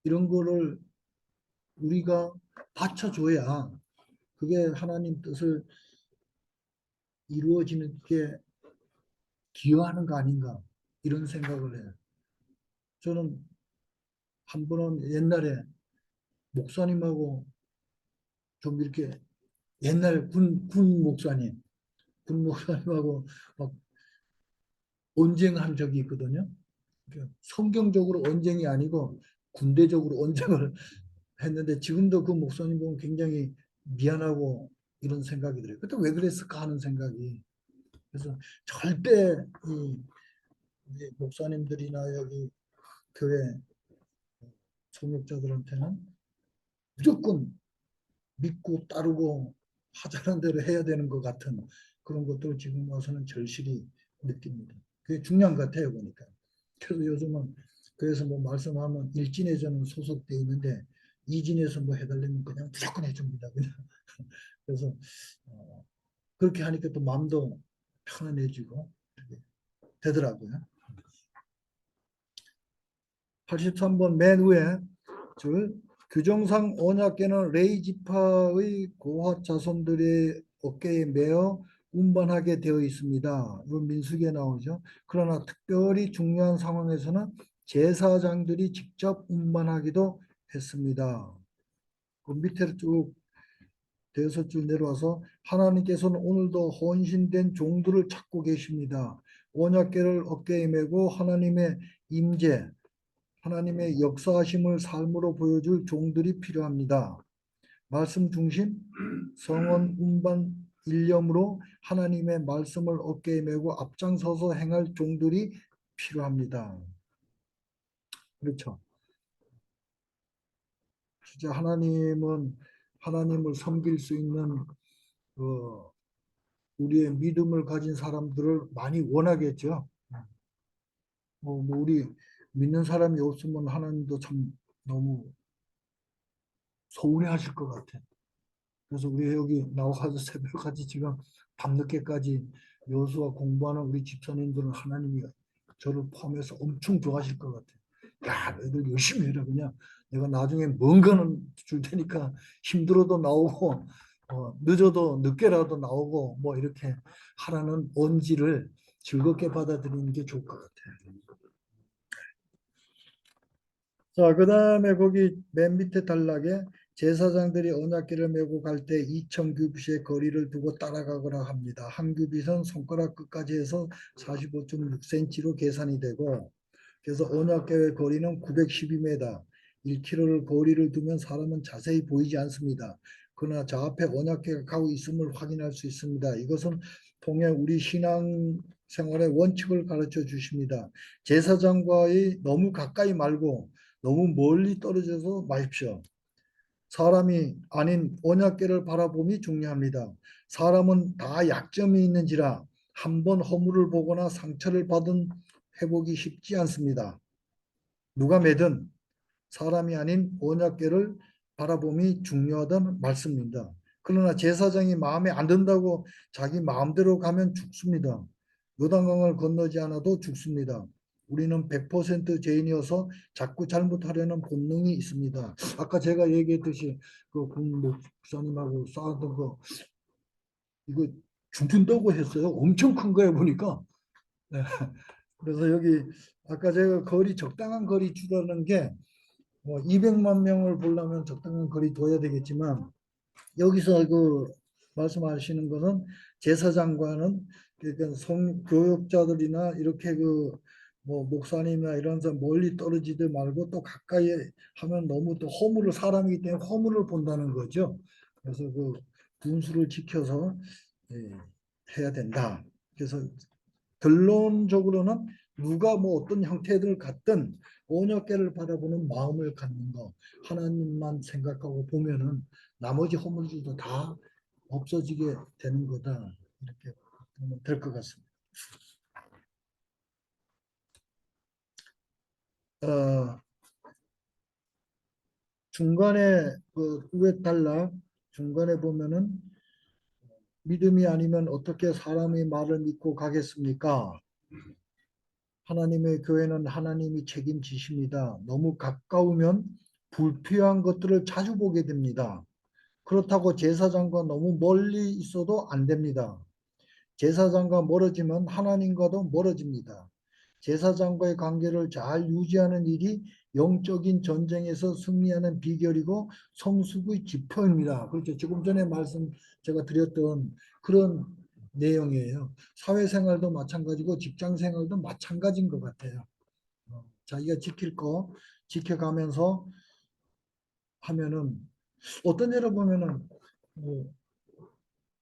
이런 거를 우리가 받쳐줘야 그게 하나님 뜻을 이루어지는 게 기여하는 거 아닌가 이런 생각을 해요. 저는 한 번은 옛날에 목사님하고 좀 이렇게 옛날 군 목사님하고 막 언쟁한 적이 있거든요. 그러니까 성경적으로 언쟁이 아니고 군대적으로 언쟁을 했는데 지금도 그 목사님 보면 굉장히 미안하고 이런 생각이 들어요. 그때 왜 그랬을까 하는 생각이. 그래서 절대 이 목사님들이나 여기 교회 성역자들한테는 무조건 믿고 따르고 하자는 대로 해야 되는 것 같은 그런 것들을 지금 와서는 절실히 느낍니다. 그게 중요한 것 같아요, 보니까. 그래서 요즘은 그래서 뭐 말씀하면 일진에 저는 소속돼 있는데 이진에서 뭐 해달라면 그냥 무조건 해줍니다. 그냥. 그래서 그렇게 하니까 또 마음도 편안해지고 되더라고요. 83번 맨 위에 줄 규정상 언약궤는 레위 지파의 고핫 자손들의 어깨에 매어 운반하게 되어 있습니다. 이거 민수기에 나오죠. 그러나 특별히 중요한 상황에서는 제사장들이 직접 운반하기도 했습니다. 그 밑으로 쭉 대여섯 줄 내려와서 하나님께서는 오늘도 헌신된 종들을 찾고 계십니다. 언약궤를 어깨에 메고 하나님의 임재, 하나님의 역사하심을 삶으로 보여줄 종들이 필요합니다. 말씀 중심 성원 운반 일념으로 하나님의 말씀을 어깨에 메고 앞장서서 행할 종들이 필요합니다. 그렇죠. 진짜 하나님은 하나님을 섬길 수 있는 우리의 믿음을 가진 사람들을 많이 원하겠죠. 뭐 우리 믿는 사람이 없으면 하나님도 참 너무 서운해하실 것 같아. 그래서 우리 여기 나와서 새벽까지 지금 밤늦게까지 여호수아 공부하는 우리 집사님들은 하나님이 저를 포함해서 엄청 좋아하실 것 같아. 야, 너희들 열심히 해라. 그냥 내가 나중에 뭔가는 줄 테니까 힘들어도 나오고 늦어도 늦게라도 나오고 뭐 이렇게 하라는 언지를 즐겁게 받아들이는 게 좋을 것 같아요. 자, 그 다음에 거기 맨 밑에 단락에 제사장들이 언약궤를 메고 갈 때 2,000규빗의 거리를 두고 따라가거나 합니다. 한 규빗은 손가락 끝까지 해서 45.6cm로 계산이 되고, 그래서 언약궤의 거리는 912m, 1km를 거리를 두면 사람은 자세히 보이지 않습니다. 그러나 저 앞에 언약궤가 가고 있음을 확인할 수 있습니다. 이것은 통해 우리 신앙 생활의 원칙을 가르쳐 주십니다. 제사장과의 너무 가까이 말고 너무 멀리 떨어져서 마십시오. 사람이 아닌 언약궤를 바라봄이 중요합니다. 사람은 다 약점이 있는지라 한번 허물을 보거나 상처를 받은 회복이 쉽지 않습니다. 누가 매든 사람이 아닌 언약궤를 바라봄이 중요하다는 말씀입니다. 그러나 제사장이 마음에 안 든다고 자기 마음대로 가면 죽습니다. 요단강을 건너지 않아도 죽습니다. 우리는 100% 죄인이어서 자꾸 잘못하려는 본능이 있습니다. 아까 제가 얘기했듯이 그 군 목사님하고 싸웠던 거 이거 죽는다고 했어요. 엄청 큰 거에 보니까. 네. 그래서 여기 아까 제가 거리 적당한 거리 주라는 게 뭐 200만 명을 보려면 적당한 거리 둬야 되겠지만 여기서 그 말씀하시는 것은 제사장과는 그러니까 성교육자들이나 이렇게 그 뭐 목사님이나 이런 사람 멀리 떨어지지 말고 또 가까이 하면 너무 또 허물을 사람이기 때문에 허물을 본다는 거죠. 그래서 그 분수를 지켜서 해야 된다. 그래서 결론적으로는 누가 뭐 어떤 형태를 갖든 언약궤를 바라보는 마음을 갖는 거 하나님만 생각하고 보면은 나머지 허물들도 다 없어지게 되는 거다 이렇게 보면 될 것 같습니다. 중간에 그 위에 단락 중간에 보면은 믿음이 아니면 어떻게 사람의 말을 믿고 가겠습니까? 하나님의 교회는 하나님이 책임지십니다. 너무 가까우면 불필요한 것들을 자주 보게 됩니다. 그렇다고 제사장과 너무 멀리 있어도 안 됩니다. 제사장과 멀어지면 하나님과도 멀어집니다. 제사장과의 관계를 잘 유지하는 일이 영적인 전쟁에서 승리하는 비결이고 성숙의 지표입니다. 그렇죠. 조금 전에 말씀 제가 드렸던 그런 내용이에요. 사회생활도 마찬가지고 직장생활도 마찬가지인 것 같아요. 자기가 지킬 거 지켜가면서 하면은 어떤 예를 보면은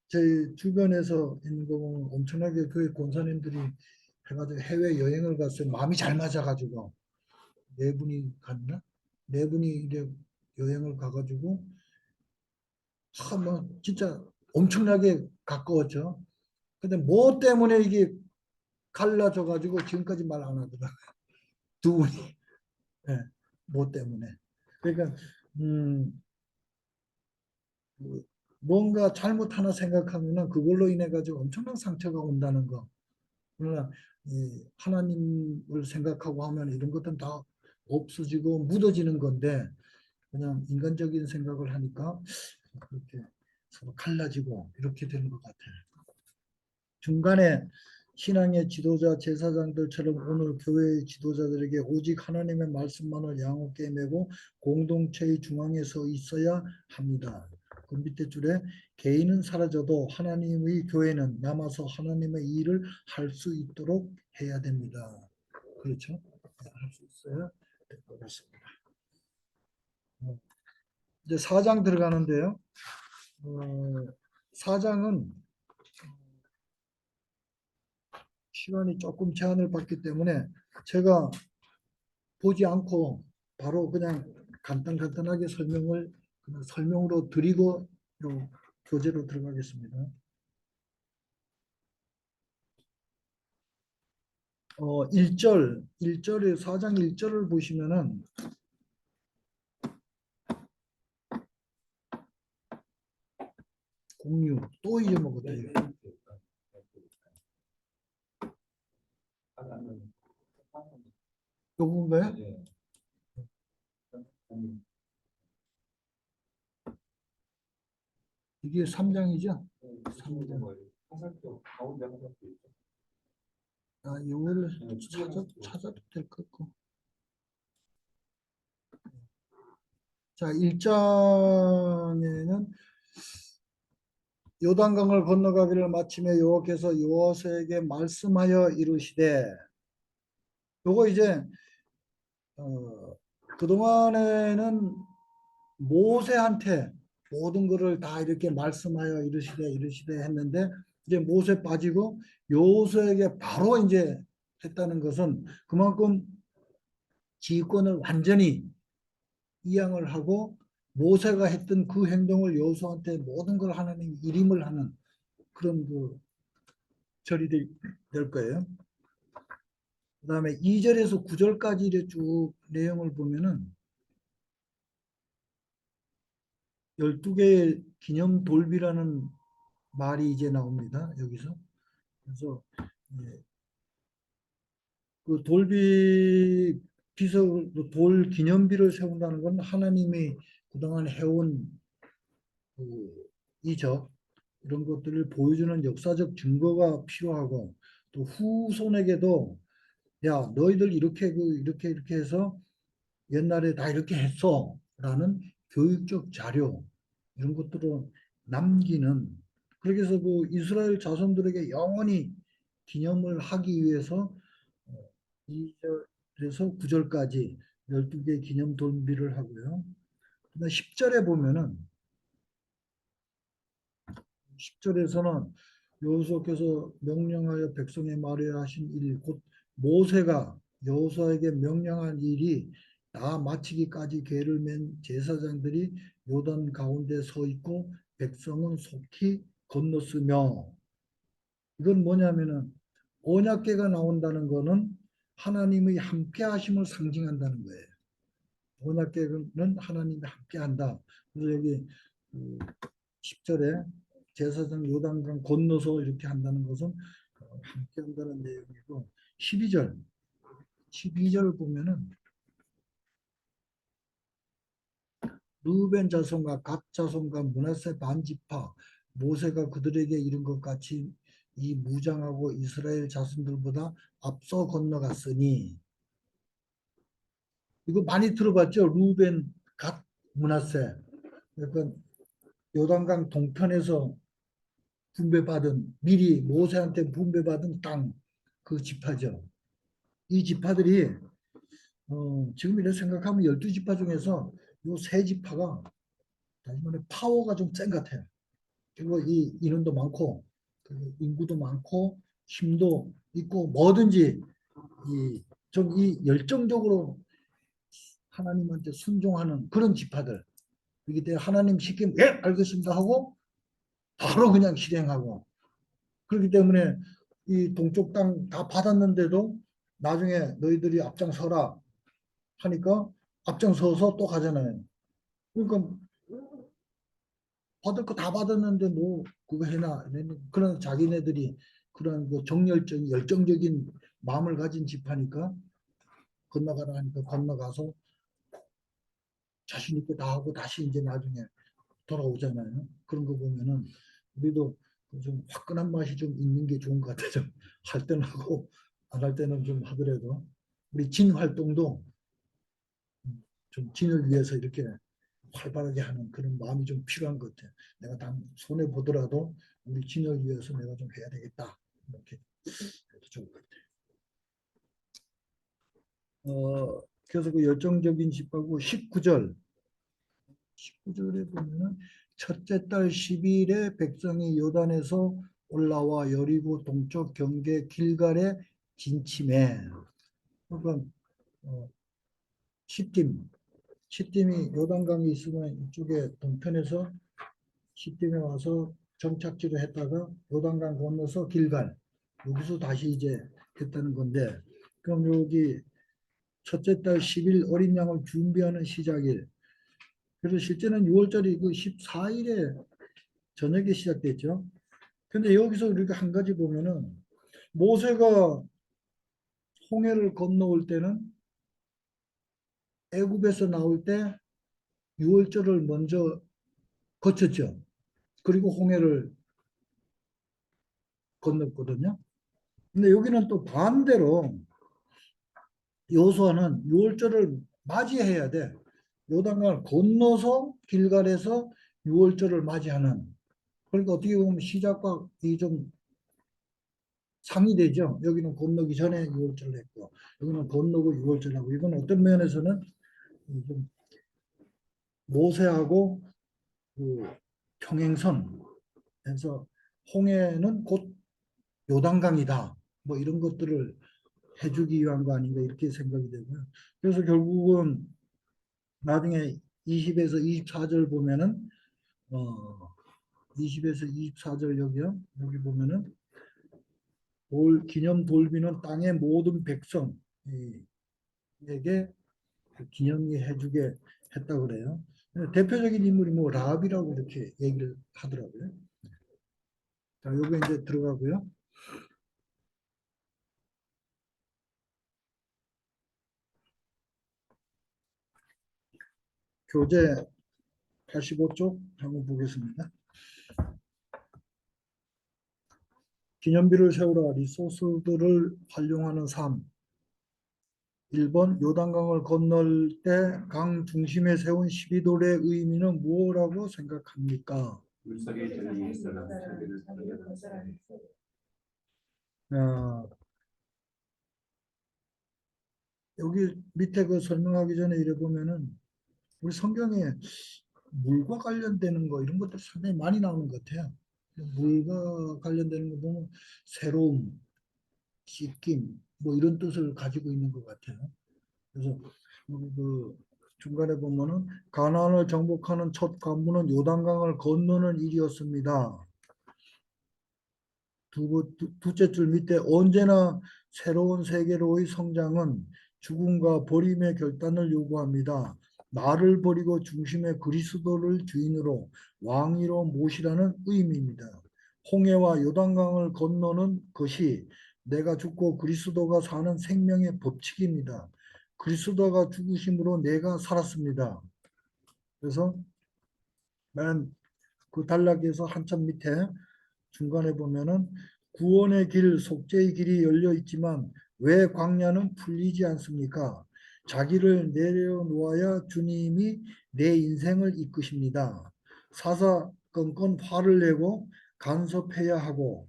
제 주변에서 있는 거 보면 엄청나게 교회 권사님들이 해가지고 해외 여행을 갔어요. 마음이 잘 맞아가지고 네 분이 갔나? 네 분이 이제 여행을 가가지고 뭐 진짜 엄청나게 가까웠죠. 근데 뭐 때문에 이게 갈라져가지고 지금까지 말 안 하더라. 두 분이. 네, 뭐 때문에. 그러니까 그 뭔가 잘못 하나 생각하면은 그걸로 인해 가지고 엄청난 상처가 온다는 거. 그러나 하나님을 생각하고 하면 이런 것들은 다 없어지고 묻어지는 건데 그냥 인간적인 생각을 하니까 그렇게 서로 갈라지고 이렇게 되는 것 같아요. 중간에 신앙의 지도자 제사장들처럼 오늘 교회의 지도자들에게 오직 하나님의 말씀만을 양호께 매고 공동체의 중앙에 서 있어야 합니다. 그 밑에 줄에 개인은 사라져도 하나님의 교회는 남아서 하나님의 일을 할 수 있도록 해야 됩니다. 그렇죠? 할 수 있어야 될 것 같습니다. 이제 4장 들어가는데요. 4장은 시간이 조금 제한을 받기 때문에 제가 보지 않고 바로 그냥 간단하게 설명으로 드리고 요 교재로 들어가겠습니다. 1절에 4장 1절을 보시면은 공유 또 잊어먹었다. 이거. 요건가요?
네.
이게 3장이죠?
화살표 가운데 화살표 있죠.
아, 요거를 찾아도 될 것 같고. 자, 1장에는 요단강을 건너가기를 마침에 여호와께서 여호수아에게 말씀하여 이르시되, 요거 이제 그동안에는 모세한테 모든 것을 다 이렇게 말씀하여 이르시되 했는데, 이제 모세 빠지고 여호수아에게 바로 이제 했다는 것은 그만큼 지휘권을 완전히 이양을 하고 모세가 했던 그 행동을 여호수아한테 모든 걸 하나님 일임을 하는 그런 그 절이 될 거예요. 그 다음에 2절에서 9절까지 이렇게 쭉 내용을 보면은 12개의 기념 돌비라는 말이 이제 나옵니다. 여기서. 그래서 그 돌비 돌 기념비를 세운다는 건 하나님이 그동안 해온 그 이적 이런 것들을 보여주는 역사적 증거가 필요하고, 또 후손에게도 야 너희들 이렇게 해서 옛날에 다 이렇게 했어라는 교육적 자료 이런 것들을 남기는, 그렇게 해서 그 이스라엘 자손들에게 영원히 기념을 하기 위해서 2절에서 9절까지 12개 기념 돌비를 하고요. 10절에 보면은 10절에서는 여호수아께서 명령하여 백성에 말하여 하신 일, 곧 모세가 여호수아에게 명령한 일이 다 마치기까지 궤를 맨 제사장들이 요단 가운데 서 있고 백성은 속히 건넜으며, 이건 뭐냐면은 언약궤가 나온다는 거는 하나님의 함께 하심을 상징한다는 거예요. 언약궤는 하나님이 함께 한다. 그래서 여기 10절에 제사장 요단강 건너서 이렇게 한다는 것은 함께 한다는 내용이고, 12절을 보면은 르우벤 자손과 갓 자손과 므낫세 반지파 모세가 그들에게 이른 것 같이 이 무장하고 이스라엘 자손들보다 앞서 건너갔으니, 이거 많이 들어봤죠? 르우벤, 갓, 므낫세. 그러니까 요단강 동편에서 분배받은, 미리 모세한테 분배받은 땅, 그 지파죠. 이 지파들이 지금 이렇게 생각하면 12지파 중에서 이 세 지파가 다시 말해 파워가 좀 센 것 같아요. 그리고 이 인원도 많고 인구도 많고 힘도 있고 뭐든지 좀 이 열정적으로 하나님한테 순종하는 그런 지파들. 이기 때문에 하나님 시키면 예 알겠습니다 하고 바로 그냥 실행하고, 그렇기 때문에 이 동쪽 땅 다 받았는데도 나중에 너희들이 앞장서라 하니까 앞장서서 또 가잖아요. 그러니까 받을 거 다 받았는데 뭐 그거 해나, 그런 자기네들이 그런 그 열정적인 마음을 가진 집하니까 건너가라 하니까 건너가서 자신 있게 다 하고 다시 이제 나중에 돌아오잖아요. 그런 거 보면은 우리도 좀 화끈한 맛이 좀 있는 게 좋은 것 같아요. 좀 할 때는 하고 안 할 때는 좀 하더라도 우리 진 활동도 좀 진을 위해서 이렇게 활발하게 하는 그런 마음이 좀 필요한 것 같아요. 내가 단 손해 보더라도 우리 진을 위해서 내가 좀 해야 되겠다. 이렇게 해도 좋을 것 같아요. 그래서 그 열정적인 집하고 19절에 보면은 첫째 달 10일에 백성이 요단에서 올라와 여리고 동쪽 경계 길갈에 진침해. 그러니까 시딤이 요단강이 있으면 이쪽에 동편에서 시딤에 와서 정착지를 했다가 요단강 건너서 길갈 여기서 다시 이제 했다는 건데 그럼 여기 첫째 달 10일 어린 양을 준비하는 시작일 그래서 실제는 6월절이 그 14일에 저녁에 시작됐죠. 근데 여기서 우리가 한 가지 보면은 모세가 홍해를 건너올 때는 애굽에서 나올 때 6월절을 먼저 거쳤죠. 그리고 홍해를 건넜거든요. 근데 여기는 또 반대로 여호수아는 6월절을 맞이해야 돼. 요단강을 건너서 길갈에서 6월절을 맞이하는. 그러니까 어떻게 보면 시작과 이 좀 상이되죠. 여기는 건너기 전에 6월절을 했고 여기는 건너고 6월절을 하고 이건 어떤 면에서는 좀 모세하고 그 평행선에서 홍해는 곧 요단강이다. 뭐 이런 것들을 해주기 위한 거 아닌가 이렇게 생각이 되고요. 그래서 결국은 나중에 20에서 24절 보면은 20에서 24절 여기요. 여기 보면은 기념 돌비는 땅의 모든 백성에게 기념이 해주게 했다 그래요. 대표적인 인물이 뭐 라합이라고 이렇게 얘기를 하더라고요. 자, 요거 이제 들어가고요. 교재 85쪽 한번 보겠습니다. 기념비를 세우라 리소스들을 활용하는 삶. 1번 요단강을 건널 때 강 중심에 세운 12돌의 의미는 무엇이라고 생각합니까?
물속에 들어있는 사람 자기를
여기 밑에 그 설명하기 전에 이래 보면은 우리 성경에 물과 관련되는 거 이런 것들 상당히 많이 나오는 것 같아요. 물과 관련되는 거 보면 새로움, 씻김 뭐 이런 뜻을 가지고 있는 것 같아요. 그래서 여기 그 중간에 보면은 가나안을 정복하는 첫 관문은 요단강을 건너는 일이었습니다. 둘째 줄 밑에 언제나 새로운 세계로의 성장은 죽음과 버림의 결단을 요구합니다. 나를 버리고 중심의 그리스도를 주인으로 왕위로 모시라는 의미입니다. 홍해와 요단강을 건너는 것이 내가 죽고 그리스도가 사는 생명의 법칙입니다. 그리스도가 죽으심으로 내가 살았습니다. 그래서 맨 그 단락에서 한참 밑에 중간에 보면은 구원의 길, 속죄의 길이 열려 있지만 왜 광야는 풀리지 않습니까? 자기를 내려놓아야 주님이 내 인생을 이끄십니다. 사사건건 화를 내고 간섭해야 하고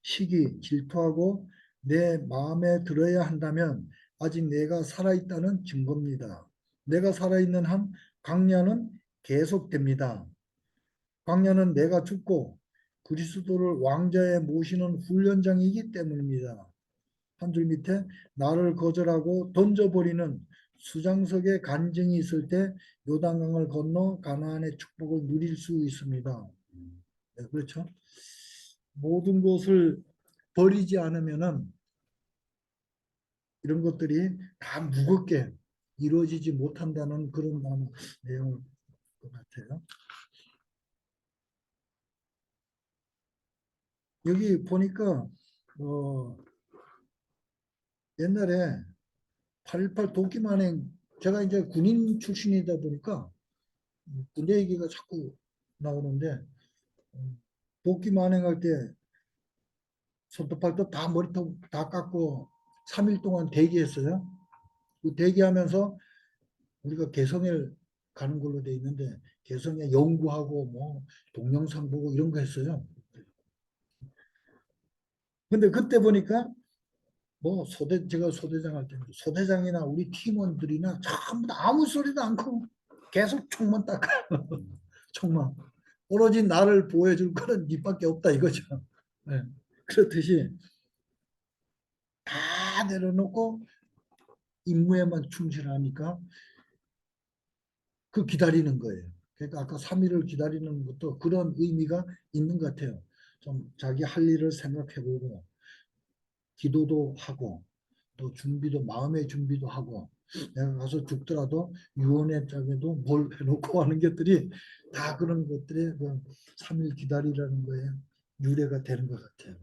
시기, 질투하고 내 마음에 들어야 한다면 아직 내가 살아있다는 증거입니다. 내가 살아있는 한 광야는 계속됩니다. 광야는 내가 죽고 그리스도를 왕자에 모시는 훈련장이기 때문입니다. 한 줄 밑에 나를 거절하고 던져버리는 수장석의 간증이 있을 때 요단강을 건너 가나안의 축복을 누릴 수 있습니다. 네, 그렇죠. 모든 것을 버리지 않으면은 이런 것들이 다 무겁게 이루어지지 못한다는 그런 내용일 것 같아요. 여기 보니까 옛날에 8.18 도끼만행 제가 이제 군인 출신이다 보니까 군대 얘기가 자꾸 나오는데 복귀 만행할 때 손톱 발톱 다 머리통 다 깎고 3일 동안 대기했어요. 그 대기하면서 우리가 개성에 가는 걸로 돼 있는데 개성에 연구하고 뭐 동영상 보고 이런 거 했어요. 근데 그때 보니까 뭐 제가 소대장 할 때 소대장이나 우리 팀원들이나 전부 다 아무 소리도 않고 계속 총만 닦아. 총만. 오로지 나를 보호해줄 거는 니밖에 없다 이거죠. 네. 그렇듯이 다 내려놓고 임무에만 충실하니까 그 기다리는 거예요. 그러니까 아까 3일을 기다리는 것도 그런 의미가 있는 것 같아요. 좀 자기 할 일을 생각해보고 기도도 하고 또 준비도 마음의 준비도 하고 내가 가서 죽더라도 유언의 장에도 뭘 해놓고 하는 것들이 다 그런 것들이 그 3일 기다리라는 거에 유래가 되는 것 같아요.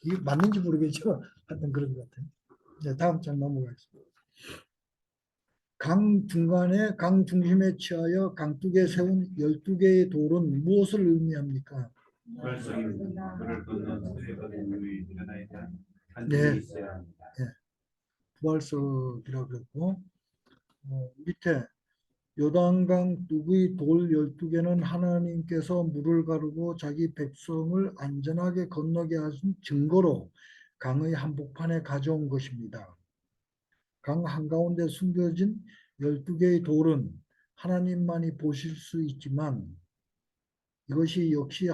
이게 맞는지 모르겠지만 하여튼 그런 것 같아요. 이제 다음 장 넘어가겠습니다. 강 중간에 강 중심에 취하여 강둑에 세운 12개의 돌은 무엇을 의미합니까?
부활성입니다. 그를 건넌 수레가 공유의 변화에 대한
네.
한정이 있어야 합니다.
부활석이라고 그랬고 밑에 요단강 둑의 돌 12개는 하나님께서 물을 가르고 자기 백성을 안전하게 건너게 하신 증거로 강의 한복판에 가져온 것입니다. 강 한가운데 숨겨진 12개의 돌은 하나님만이 보실 수 있지만 이것이 역시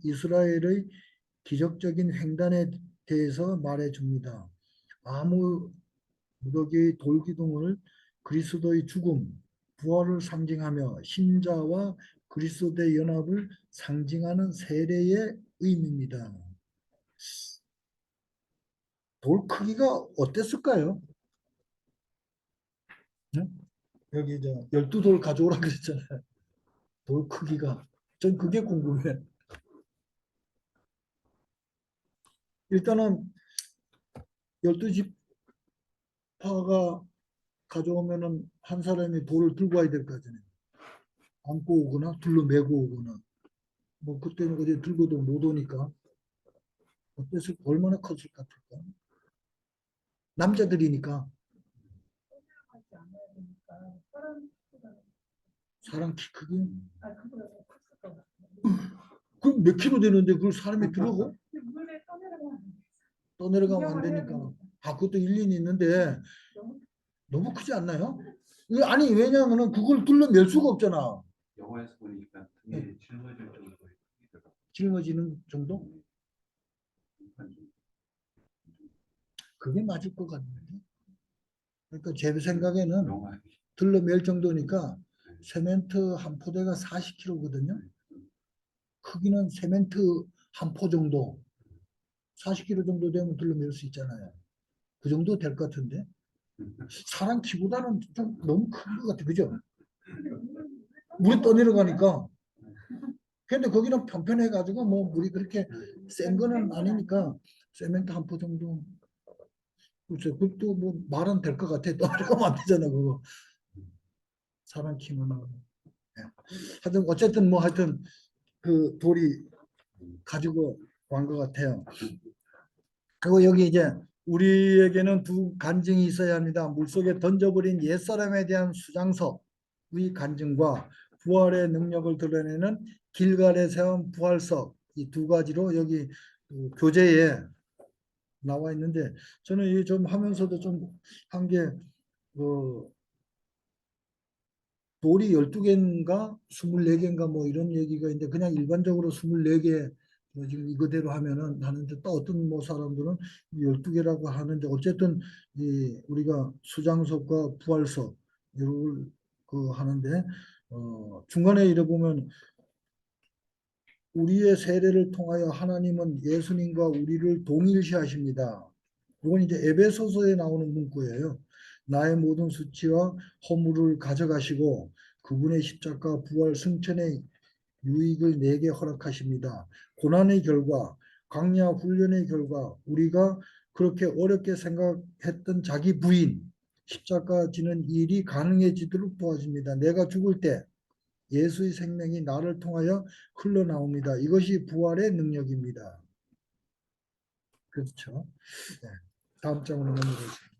이스라엘의 기적적인 횡단에 대해서 말해줍니다. 아무 무더기의 돌기둥을 그리스도의 죽음, 부활을 상징하며 신자와 그리스도의 연합을 상징하는 세례의 의미입니다. 돌 크기가 어땠을까요? 네? 여기 12돌 가져오라 그랬잖아요. 돌 크기가. 전 그게 궁금해. 일단은 12지파가 가져오면은 한 사람이 돌을 들고 와야 될 거 아니에요. 안고 오거나 둘러 메고 오거나. 뭐 그때는 어디 들고도 못 오니까 어땠을 얼마나 컸을 것 같을까? 남자들이니까 사람 키 크기 그럼 몇 킬로 되는데 그걸 사람이 들어가? 떠내려가면 안 되니까. 아 그것도 일리는 있는데 너무 크지 않나요? 아니 왜냐하면 그걸 둘러맬 수가 없잖아.
영화에서 보니까 등에 짊어질 정도의 크기더라고요.
짊어지는 정도? 그게 맞을 것 같은데. 그러니까 제 생각에는
영화에
둘러맬 정도니까 세멘트 한 포대가 40kg거든요. 크기는 세멘트 한 포 정도 40kg 정도 되면 둘러맬 수 있잖아요. 그 정도 될 것 같은데 사람 키보다는 좀 너무 큰 것 같아. 그죠? 물이 떠내려가니까. 근데 거기는 평평해가지고 뭐 물이 그렇게 센 거는 아니니까 세멘트 한 포 정도. 그렇죠. 그것도 뭐 말은 될 것 같아. 떠내려가면 안 되잖아 그거. 사람 키만 하고. 하여튼 어쨌든 뭐 하여튼 그 돌이 가지고 간 것 같아요. 그리고 여기 이제 우리에게는 두 간증이 있어야 합니다. 물속에 던져버린 옛사람에 대한 수장석의 간증과 부활의 능력을 드러내는 길갈에 세운 부활석 이 두 가지로 여기 그 교재에 나와 있는데 저는 이 좀 하면서도 좀 한 게 돌이 12개인가 24개인가 뭐 이런 얘기가 있는데 그냥 일반적으로 24개 뭐 지금 이거대로 하면은 하는데 또 어떤 뭐 사람들은 12개라고 하는데 어쨌든 이 우리가 수장석과 부활석 이걸 그 하는데 중간에 이래 보면 우리의 세례를 통하여 하나님은 예수님과 우리를 동일시하십니다. 이건 이제 에베소서에 나오는 문구예요. 나의 모든 수치와 허물을 가져가시고 그분의 십자가 부활 승천의 유익을 내게 허락하십니다. 고난의 결과, 광야 훈련의 결과 우리가 그렇게 어렵게 생각했던 자기 부인 십자가 지는 일이 가능해지도록 도와줍니다. 내가 죽을 때 예수의 생명이 나를 통하여 흘러나옵니다. 이것이 부활의 능력입니다. 그렇죠. 네. 다음 장으로 넘어가겠습니다.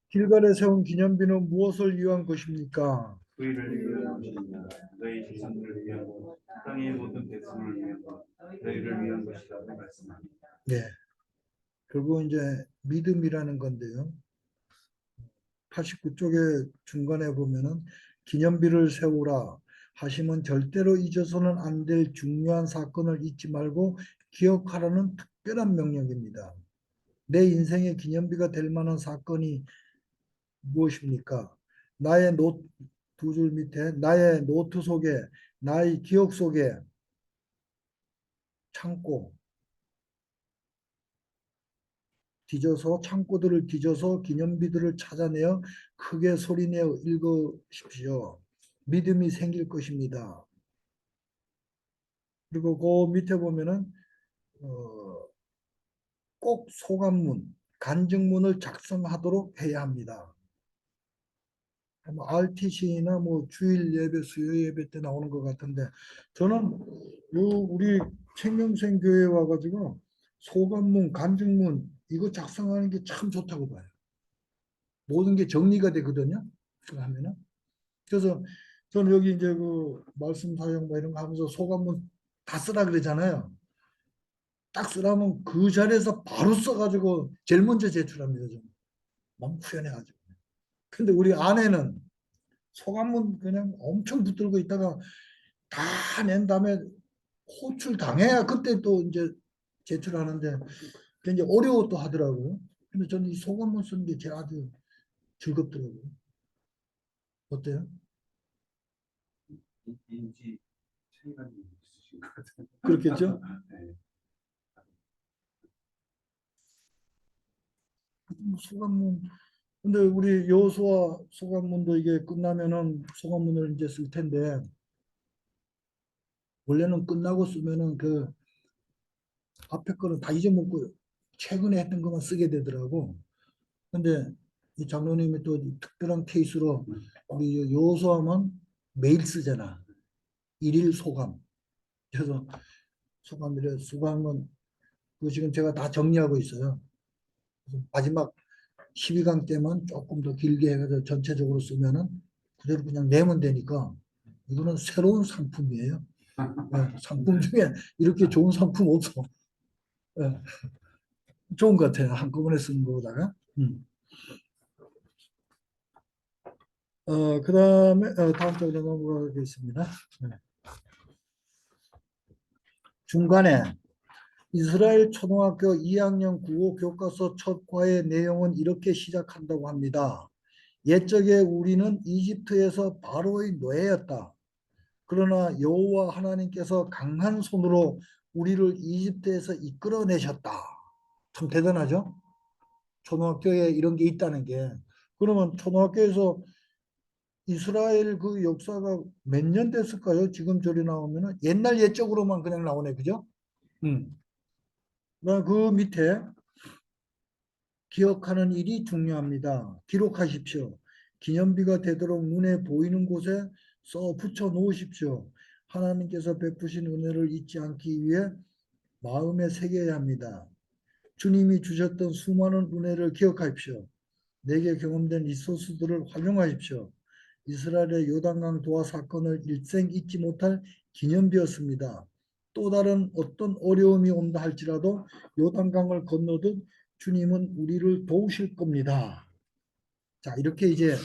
길갈에 세운 기념비는 무엇을 위한 것입니까?
의를 위한 것이냐 너희 조상들을 위한 것 땅의 모든 백성을 위한 것 너희를 위한 것이라고 말씀합니다.
네. 그리고 이제 믿음이라는 건데요. 89쪽에 중간에 보면은 기념비를 세우라 하시면 절대로 잊어서는 안 될 중요한 사건을 잊지 말고 기억하라는 특별한 명령입니다. 내 인생의 기념비가 될 만한 사건이 무엇입니까? 나의 두 줄 밑에 나의 노트 속에 나의 기억 속에 창고 뒤져서 창고들을 뒤져서 기념비들을 찾아내어 크게 소리내어 읽으십시오. 믿음이 생길 것입니다. 그리고 그 밑에 보면은 꼭 소감문, 간증문을 작성하도록 해야 합니다. RTC나 뭐 주일 예배, 수요 예배 때 나오는 것 같은데 저는 우리 생명생 교회 와가지고 소감문, 간증문 이거 작성하는 게 참 좋다고 봐요. 모든 게 정리가 되거든요. 그거 하면은. 그래서 저는 여기 이제 그 말씀 사용 뭐 이런 거 하면서 소감문 다 쓰라 그러잖아요. 딱 쓰라면 그 자리에서 바로 써가지고 제일 먼저 제출합니다. 좀 마음 후련해가지고. 근데 우리 아내는 소감문 그냥 엄청 붙들고 있다가 다 낸 다음에 호출 당해야 그때 또 이제 제출하는데 굉장히 어려워 또 하더라고요. 근데 저는 이 소감문 쓰는 게 제가 아주 즐겁더라고요. 어때요?
인지 체감이 있으신 것 같아요.
그렇겠죠?
네.
소감문. 근데 우리 여호수아 소감문도 이게 끝나면은 소감문을 이제 쓸 텐데 원래는 끝나고 쓰면은 그 앞에 거는 다 잊어먹고 최근에 했던 것만 쓰게 되더라고. 근데 이 장로님이 또 특별한 케이스로 우리 여호수아만 매일 쓰잖아. 일일 소감. 그래서 소감을 수강은 그 지금 제가 다 정리하고 있어요. 그래서 마지막 12강 때만 조금 더 길게 해서 전체적으로 쓰면은 그대로 그냥 내면 되니까 이거는 새로운 상품이에요. 네, 상품 중에 이렇게 좋은 상품 없어. 네, 좋은 것 같아요. 한꺼번에 쓰는 것보다가. 그 다음에 다음 쪽으로 넘어가겠습니다. 네. 중간에 이스라엘 초등학교 2학년 9호 교과서 첫 과의 내용은 이렇게 시작한다고 합니다. 옛적에 우리는 이집트에서 바로의 노예였다. 그러나 여호와 하나님께서 강한 손으로 우리를 이집트에서 이끌어내셨다. 참 대단하죠? 초등학교에 이런 게 있다는 게. 그러면 초등학교에서 이스라엘 그 역사가 몇 년 됐을까요? 지금 저리 나오면은 옛날 옛적으로만 그냥 나오네, 그죠? 그 밑에 기억하는 일이 중요합니다. 기록하십시오. 기념비가 되도록 눈에 보이는 곳에 써 붙여 놓으십시오. 하나님께서 베푸신 은혜를 잊지 않기 위해 마음에 새겨야 합니다. 주님이 주셨던 수많은 은혜를 기억하십시오. 내게 경험된 리소스들을 활용하십시오. 이스라엘의 요단강 도하 사건을 일생 잊지 못할 기념비였습니다. 또 다른 어떤 어려움이 온다 할지라도 요단강을 건너듯 주님은 우리를 도우실 겁니다. 자, 이렇게 이제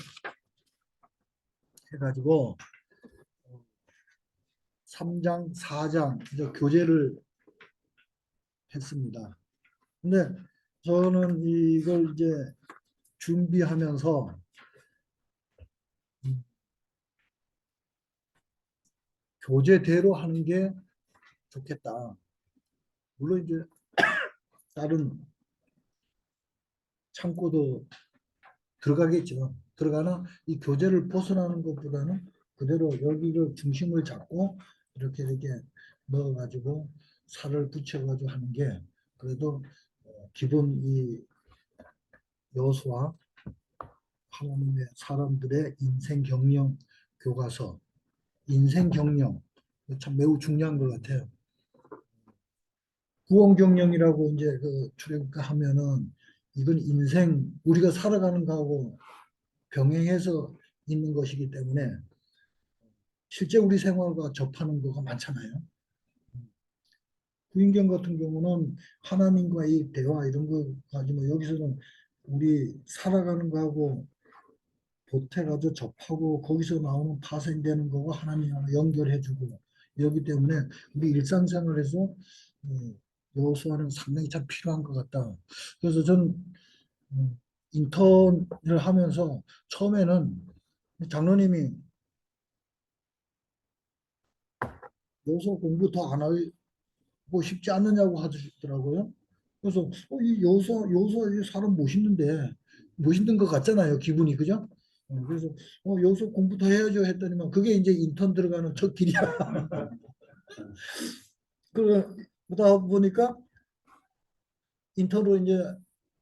해가지고 3장, 4장 이제 교재를 했습니다. 근데 저는 이걸 이제 준비하면서 교재대로 하는 게 좋겠다. 물론 이제 다른 창고도 들어가겠죠. 들어가나 이 교재를 벗어나는 것보다는 그대로 여기를 중심을 잡고 이렇게 넣어가지고 살을 붙여가지고 하는 게 그래도 기본 이 여호수아 하나님의 사람들의 인생 경영 교과서, 인생 경영 참 매우 중요한 것 같아요. 구원 경영이라고 이제 그 출애굽하면은 이건 인생 우리가 살아가는 거하고 병행해서 있는 것이기 때문에 실제 우리 생활과 접하는 거가 많잖아요. 구인경 같은 경우는 하나님과의 대화 이런 거 가지고 여기서는 우리 살아가는 거하고 보태가지고 접하고 거기서 나오는 파생되는 거고 하나님하고 연결해주고 이러기 때문에 우리 일상생활에서 요소화는 상당히 참 필요한 것 같다. 그래서 저는 인턴을 하면서 처음에는 장로님이 요소 공부 더 안 하고 싶지 않느냐고 하시더라고요. 그래서 이 요소 이 사람 멋있는데 멋있는 것 같잖아요. 기분이 그죠? 그래서 요소 공부 더 해야죠 했더니만 그게 이제 인턴 들어가는 첫 길이야. 그러다 보니까 인턴으로 이제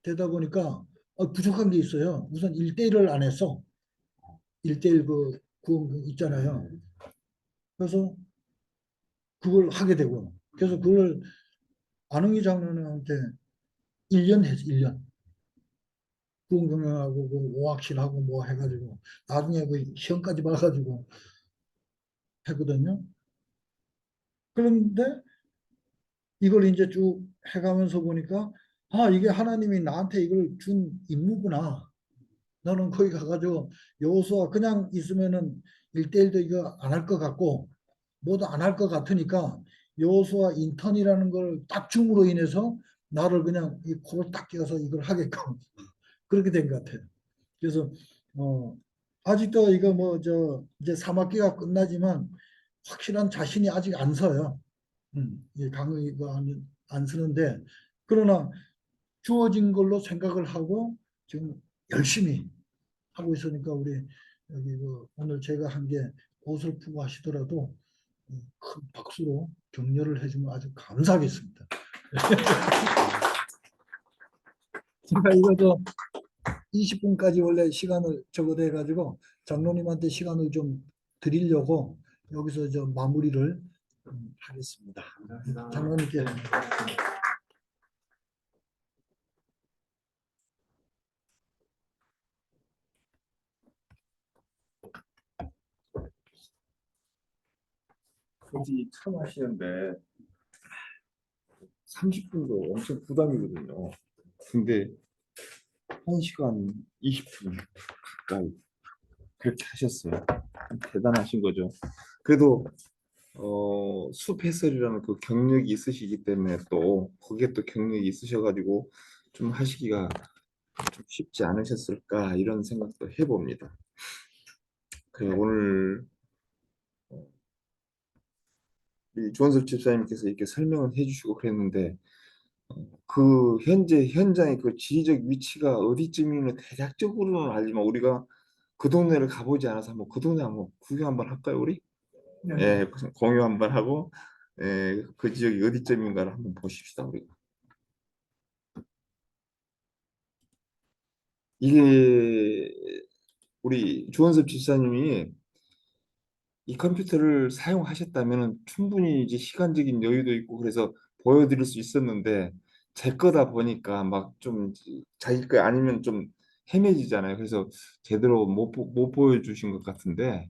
되다 보니까 부족한 게 있어요. 우선 1대1을 안 했어. 1대1 그 구원 있잖아요. 그래서 그걸 하게 되고 그래서 그걸 안흥희 장로님한테 1년 했어. 1년. 구원 경영하고 그 오학실하고 뭐 해가지고 나중에 그 시험까지 봐가지고 했거든요. 그런데 이걸 이제 쭉 해가면서 보니까 이게 하나님이 나한테 이걸 준 임무구나. 너는 거기 가가지고 여호수아 그냥 있으면은 1대1도 이거 안 할 것 같고 뭐도 안 할 것 같으니까 여호수아 인턴이라는 걸 딱 줌으로 인해서 나를 그냥 이 코를 딱 껴서 이걸 하게끔 그렇게 된 것 같아요. 그래서 아직도 이거 뭐 저 이제 3학기가 끝나지만 확실한 자신이 아직 안 서요. 이 강의가 안 쓰는데 그러나 주어진 걸로 생각을 하고 지금 열심히 하고 있으니까 우리 여기 그 오늘 제가 한 게 어설프고 하시더라도 큰 박수로 격려를 해주면 아주 감사하겠습니다. 제가 이거 저 20분까지 원래 시간을 적어대 가지고 장로님한테 시간을 좀 드리려고 여기서 저 마무리를 하겠습니다. 장로님께
굳이 참 하시는데 30분도 엄청 부담이거든요. 근데 1시간 20분 가까이 그렇게 하셨어요. 대단하신 거죠. 그래도 숲 해설이라는 그 경력이 있으시기 때문에 또 거기에 또 경력이 있으셔가지고 좀 하시기가 좀 쉽지 않으셨을까 이런 생각도 해봅니다. 그래 오늘 우리 조원섭 집사님께서 이렇게 설명을 해주시고 그랬는데 그 현재 현장의 그 지리적 위치가 어디쯤이면 대략적으로는 알지만 우리가 그 동네를 가보지 않아서 한번 그 동네 한번 구경 한번 할까요 우리? 예, 공유 한번 하고 그 지역이 어디쯤인가를 한번 보십시다 우리가. 이게 우리 조원섭 집사님이 이 컴퓨터를 사용하셨다면 충분히 이제 시간적인 여유도 있고 그래서 보여드릴 수 있었는데 제 거다 보니까 막 좀 자기 거 아니면 좀 헤매지잖아요. 그래서 제대로 못 보여주신 것 같은데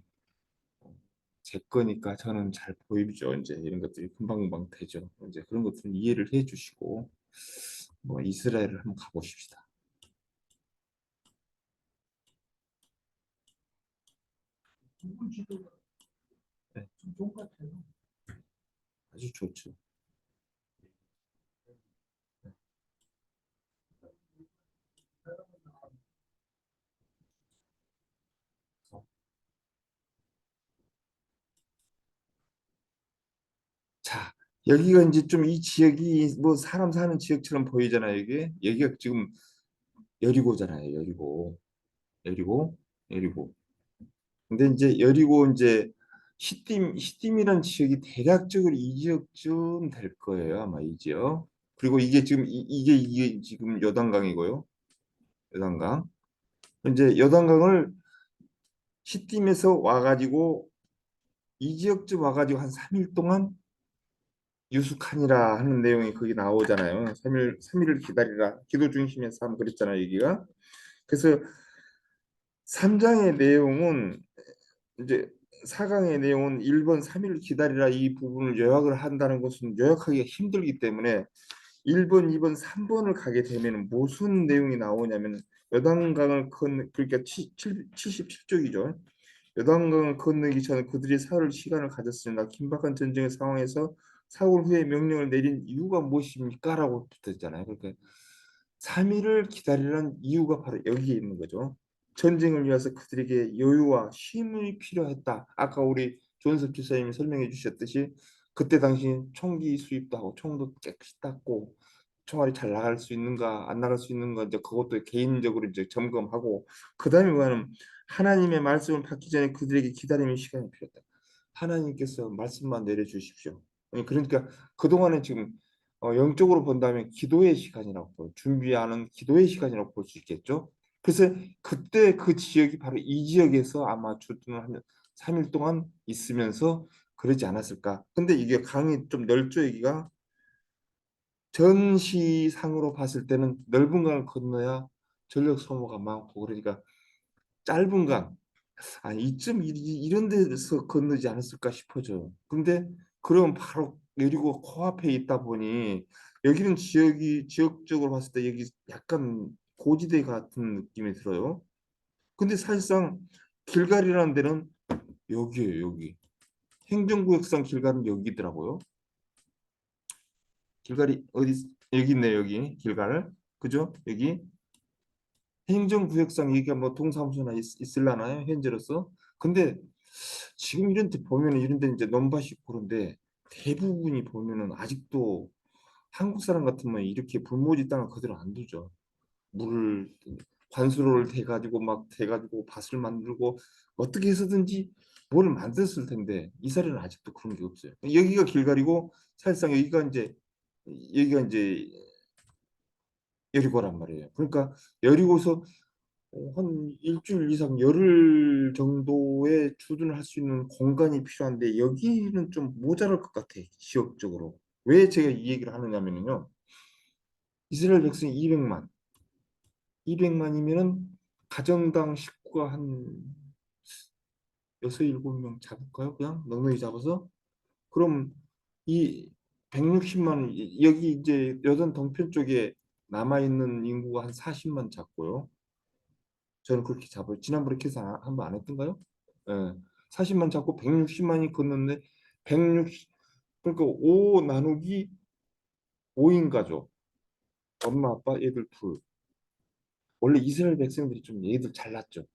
제 거니까 저는 잘 보이죠. 이제 이런 것들이 금방금방 되죠. 이제 그런 것들은 이해를 해주시고 뭐 이스라엘을 한번 가보십시다. 네,
좀 좋은 것 같아요.
아주 좋죠. 자, 여기가 이제 좀 이 지역이 뭐 사람 사는 지역처럼 보이잖아요. 이게 여기가 지금 여리고잖아요. 여리고, 여리고. 근데 이제 여리고 이제 시딤이라는 지역이 대략적으로 이 지역쯤 될 거예요. 아마 이 지역. 그리고 이게 지금 이게 지금 요단강이고요. 요단강. 이제 요단강을 시팀에서 와가지고 이 지역쯤 와가지고 한 3일 동안 유숙하니라 하는 내용이 거기 나오잖아요. 3일을 기다리라. 기도 중심에서 한번 그랬잖아요, 여기가. 그래서 3장의 내용은 이제 4강의 내용은 1번 3일을 기다리라 이 부분을 요약을 한다는 것은 요약하기가 힘들기 때문에 1번, 2번, 3번을 가게 되면 무슨 내용이 나오냐면 요단강을 그러니까 77쪽이죠. 요단강을 건너기 전에 그들이 사흘 시간을 가졌습니다. 긴박한 전쟁의 상황에서 사흘 후에 명령을 내린 이유가 무엇입니까? 라고 붙었잖아요. 그러니까 3일을 기다리는 이유가 바로 여기에 있는 거죠. 전쟁을 위해서 그들에게 여유와 쉼이 필요했다. 아까 우리 조은섭 지사님이 설명해 주셨듯이 그때 당시 총기 수입도 하고 총도 깨끗이 땄고 총알이 잘 나갈 수 있는가 안 나갈 수 있는가 이제 그것도 개인적으로 이제 점검하고 그다음에 뭐냐면 하나님의 말씀을 받기 전에 그들에게 기다림의 시간이 필요했다. 하나님께서 말씀만 내려주십시오. 그러니까 그동안은 지금 영적으로 본다면 기도의 시간이라고 준비하는 기도의 시간이라고 볼 수 있겠죠. 그래서 그때 그 지역이 바로 이 지역에서 아마 주둔을 하면 3일 동안 있으면서 그러지 않았을까. 근데 이게 강이 좀 넓죠, 여기가. 전시상으로 봤을 때는 넓은 강을 건너야 전력 소모가 많고 그러니까 짧은 강, 이쯤 이런 데서 건너지 않았을까 싶어져요. 근데 그럼 바로 여리고 코앞에 있다 보니 여기는 지역적으로 봤을 때 여기 약간 고지대 같은 느낌이 들어요. 근데 사실상 길갈이라는 데는 여기예요, 여기. 행정구역상 길갈은 여기더라고요. 길갈이 어디 여기 있네요, 여기 길갈. 그죠? 여기 행정구역상 여기가 뭐 동사무소나 있을라나요, 현재로서? 근데 지금 이런 데 보면은 이런 데 이제 논밭이 그런데 대부분이 보면은 아직도 한국 사람 같으면 이렇게 불모지 땅을 그대로 안 두죠. 물을 관수로를 대가지고 막 대가지고 밭을 만들고 어떻게 해서든지 뭘 만들었을 텐데 이스라엘은 아직도 그런 게 없어요. 여기가 길갈이고 사실상 여기가 이제 여리고란 말이에요. 그러니까 여리고서 한 일주일 이상 열흘 정도의 주둔을 할 수 있는 공간이 필요한데 여기는 좀 모자랄 것 같아 지역적으로. 왜 제가 이 얘기를 하느냐면요. 이스라엘 백성이 200만이면은 가정당 식구가 한 6, 7명 잡을까요? 그냥 넉넉히 잡아서 그럼 이 160만 여기 이제 여전 동편 쪽에 남아 있는 인구가 한 40만 잡고요. 저는 그렇게 잡아요. 지난번에 계산 한번 안 했던가요? 예. 40만 잡고 160만이 걷는데 160 그러니까 5 나누기 5인 가족. 엄마, 아빠, 애들 둘. 원래 이스라엘 백성들이 좀 얘들 잘났죠.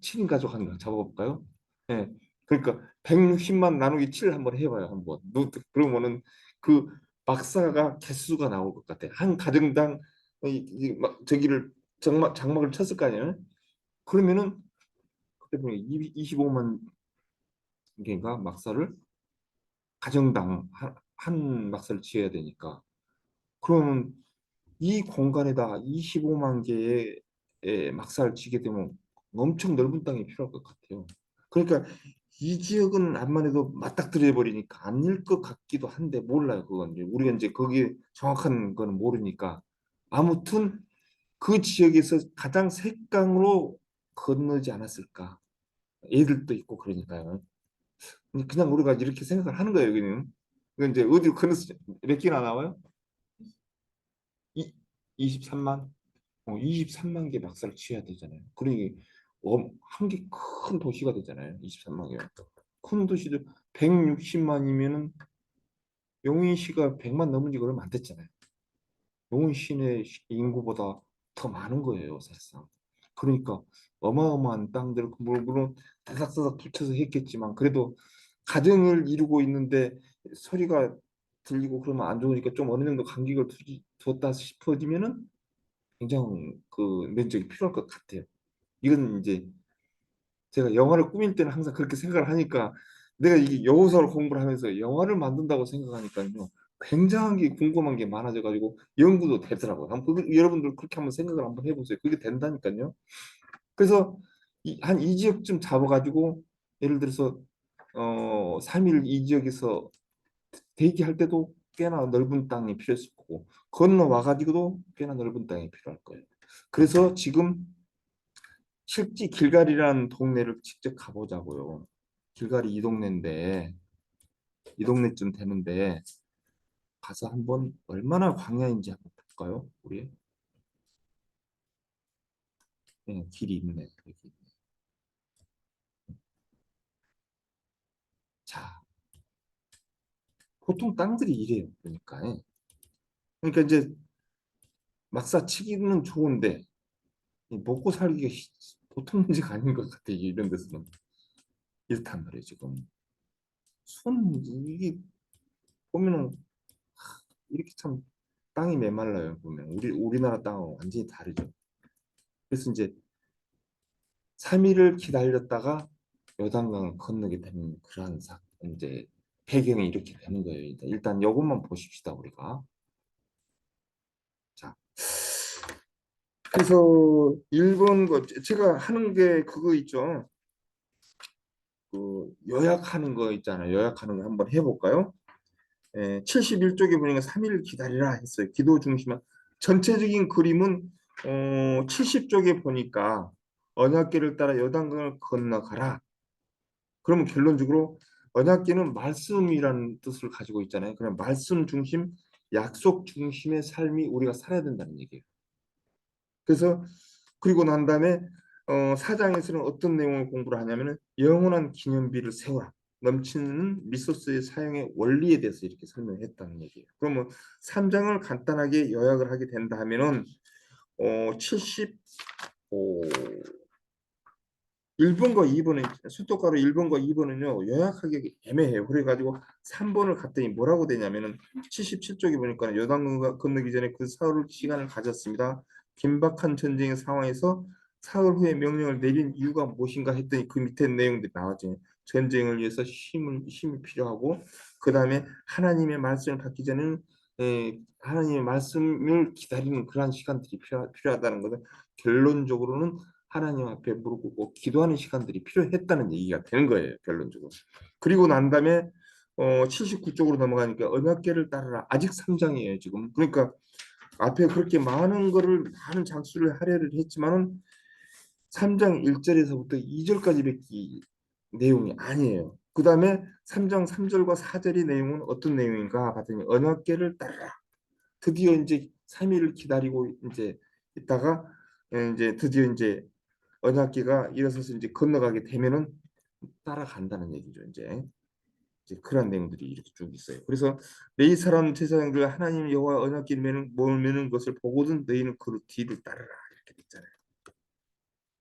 7인 가족 한번 잡아볼까요? 예. 그러니까 160만 나누기 7 한번 해봐요. 한번. 그러면은 그 박사가 개수가 나올 것 같아. 한 가정당 저기를 장막을 쳤을 거 아니에요? 그러면은 그때 보니 25만 개인가 막사를 가정당 한 막사를 지어야 되니까 그러면 이 공간에다 25만 개의 막사를 지게 되면 엄청 넓은 땅이 필요할 것 같아요. 그러니까 이 지역은 암만 해도 맞닥뜨려 버리니까 아닐 것 같기도 한데 몰라요. 그건 이제 우리가 이제 거기 정확한 거는 모르니까 아무튼 그 지역에서 가장 색강으로 건너지 않았을까. 애들도 있고 그러니까요. 그냥 우리가 이렇게 생각을 하는 거예요, 여기는. 이건 이제 어디로 건너서 몇 개나 나와요? 이, 23만? 23만 개 막사를 취해야 되잖아요. 그러니 한 개 큰 도시가 되잖아요. 23만 개가. 큰 도시도 160만이면은 용인시가 100만 넘은 지가 얼마 안 됐잖아요. 용인시내 인구보다 더 많은 거예요, 사실상. 그러니까 어마어마한 땅들, 물론 다닥다닥 붙여서 했겠지만 그래도 가정을 이루고 있는데 소리가 들리고 그러면 안 좋으니까 좀 어느 정도 간격을 두었다 싶어지면은 굉장히 그 면적이 필요할 것 같아요. 이건 이제 제가 영화를 꾸밀 때는 항상 그렇게 생각을 하니까 내가 이게 여호사를 공부를 하면서 영화를 만든다고 생각하니까요. 굉장한 게 궁금한 게 많아져 가지고 연구도 되더라고요. 여러분들 그렇게 한번 생각을 한번 해보세요. 그게 된다니까요. 그래서 한 이 지역쯤 잡아가지고 예를 들어서 3일 이 지역에서 대기할 때도 꽤나 넓은 땅이 필요했을 거고 건너와 가지고도 꽤나 넓은 땅이 필요할 거예요. 그래서 지금 실제 길갈이라는 동네를 직접 가보자고요. 길갈이 이 동네인데 이 동네쯤 되는데 가서 한번 얼마나 광야인지 한번 볼까요? 우리 길이 있네. 여기. 자, 보통 땅들이 이래요. 그러니까 이제 막사치기는 좋은데 이 먹고 살기가 보통 문제가 아닌 것 같아. 이런 데서는 이렇단 말이에요. 지금 이게 보면은 이렇게 참 땅이 메말라요. 보면 우리나라 땅하고 완전히 다르죠. 그래서 이제 3일을 기다렸다가 요단강을 건너게 되는 그러한 이제 배경이 이렇게 되는 거예요. 일단 이것만 보십시다 우리가. 자, 그래서 일본 거 제가 하는 게 그거 있죠. 그 요약하는 거 있잖아요. 요약하는 거 한번 해볼까요? 71쪽에 보니까 3일 기다리라 했어요. 기도 중심한 전체적인 그림은 70쪽에 보니까 언약궤를 따라 요단강을 건너가라. 그러면 결론적으로 언약궤는 말씀이라는 뜻을 가지고 있잖아요. 그럼 말씀 중심, 약속 중심의 삶이 우리가 살아야 된다는 얘기예요. 그래서 그리고 난 다음에 4장에서는 어떤 내용을 공부를 하냐면은 영원한 기념비를 세워라. 넘치는 리소스의 사용의 원리에 대해서 이렇게 설명했다는 얘기예요. 그러면 3장을 간단하게 요약을 하게 된다 하면은 75 1번과 2번은 수도가로 1번과 2번은요 요약하기 애매해요. 그래가지고 3번을 갔더니 뭐라고 되냐면은 77쪽에 보니까 요단 건너기 전에 그 사흘 시간을 가졌습니다. 긴박한 전쟁의 상황에서 사흘 후에 명령을 내린 이유가 무엇인가 했더니 그 밑에 내용들이 나왔죠. 전쟁을 위해서 힘이 필요하고 그 다음에 하나님의 말씀을 받기 전에는 하나님의 말씀을 기다리는 그러한 시간들이 필요하다는 것은 결론적으로는 하나님 앞에 무릎 꿇고 기도하는 시간들이 필요했다는 얘기가 되는 거예요. 결론적으로. 그리고 난 다음에 79쪽으로 넘어가니까 언약궤를 따르라. 아직 3장이에요. 지금. 그러니까 앞에 그렇게 많은 장수를 할애를 했지만은 3장 1절에서부터 2절까지밖에 내용이 아니에요. 그 다음에 3장 3절과 4절의 내용은 어떤 내용인가 봤더니 언약궤를 따르라. 드디어 이제 3일을 기다리고 이제 있다가 이제 드디어 이제 언약궤가 일어서서 이제 건너가게 되면은 따라간다는 얘기죠. 이제 그런 내용들이 이렇게 쭉 있어요. 그래서 내 사람 제사장들 하나님 여호와 언약궤를 메는 것을 보고든 너희는 그 뒤를 따르라 이렇게 있잖아요.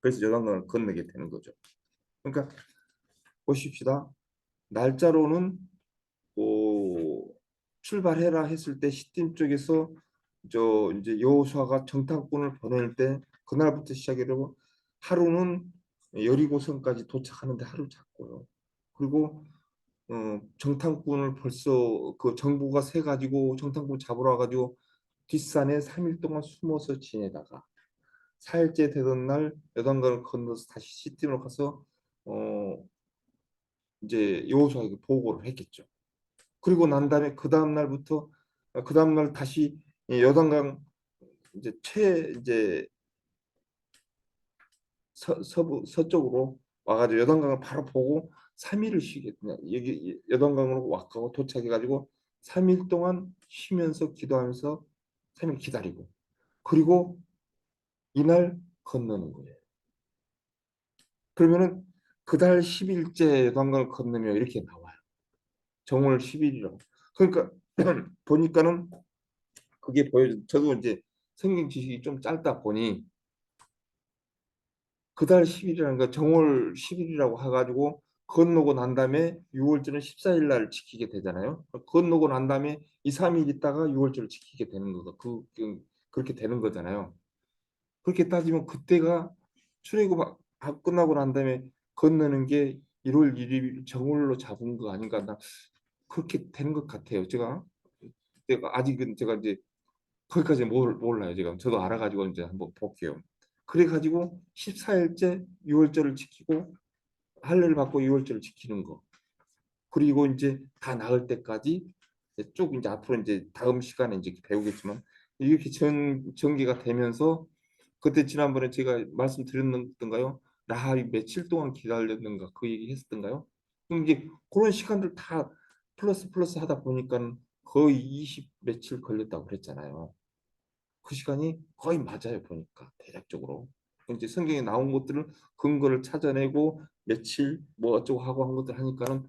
그래서 요단강을 건너게 되는 거죠. 그러니까 보십시다. 날짜로는 출발해라 했을 때 시딤 쪽에서 이제 여호수아가 정탐꾼을 보낼 때 그날부터 시작해서 하루는 여리고성까지 도착하는데 하루 잡고요. 그리고 정탐꾼을 벌써 그 정부가 세 가지고 정탐꾼 잡으러 와가지고 뒷산에 3일 동안 숨어서 지내다가 4일째 되던 날 요단강을 건너서 다시 시딤으로 가서 어 이제 여호수아에게 보고를 했겠죠. 그리고 난 다음에 그 다음 날 다시 요단강 이제 서부 서쪽으로 와가지고 요단강을 바로 보고 3일을 쉬겠냐. 여기 요단강으로 와가고 도착해가지고 3일 동안 쉬면서 기도하면서 3일 기다리고 그리고 이날 건너는 거예요. 그러면은 그달 10일째 요단강을 건너면 이렇게 나와요. 정월 10일이라고. 그러니까 보니까는 그게 저도 이제 성경 지식이 좀 짧다 보니 그달 10일이라는 거 정월 10일이라고 해가지고 건너고 난 다음에 6월절은 14일 날 지키게 되잖아요. 건너고 난 다음에 2, 3일 있다가 6월절을 지키게 되는 거가 그렇게 되는 거잖아요. 그렇게 따지면 그때가 출애굽 끝나고 난 다음에 건너는 게 1월 1일 정월로 잡은 거 아닌가 나 그렇게 되는 것 같아요. 제가 아직은 제가 이제 거기까지 몰라요. 제가 저도 알아가지고 이제 한번 볼게요. 그래가지고 14일째 유월절을 지키고 할례를 받고 유월절을 지키는 거. 그리고 이제 다 나을 때까지 이제 쭉 이제 앞으로 이제 다음 시간에 이제 배우겠지만 이렇게 전개가 되면서 그때 지난번에 제가 말씀드렸던가요? 나hal이 며칠 동안 기다렸는가 그 얘기 했었던가요? 그럼 이제 그런 시간들 다 플러스 하다 보니까 거의 20 며칠 걸렸다고 그랬잖아요. 그 시간이 거의 맞아요 보니까 대략적으로. 이제 성경에 나온 것들을 근거를 찾아내고 며칠 뭐 어쩌고 하고 한 것들 하니까는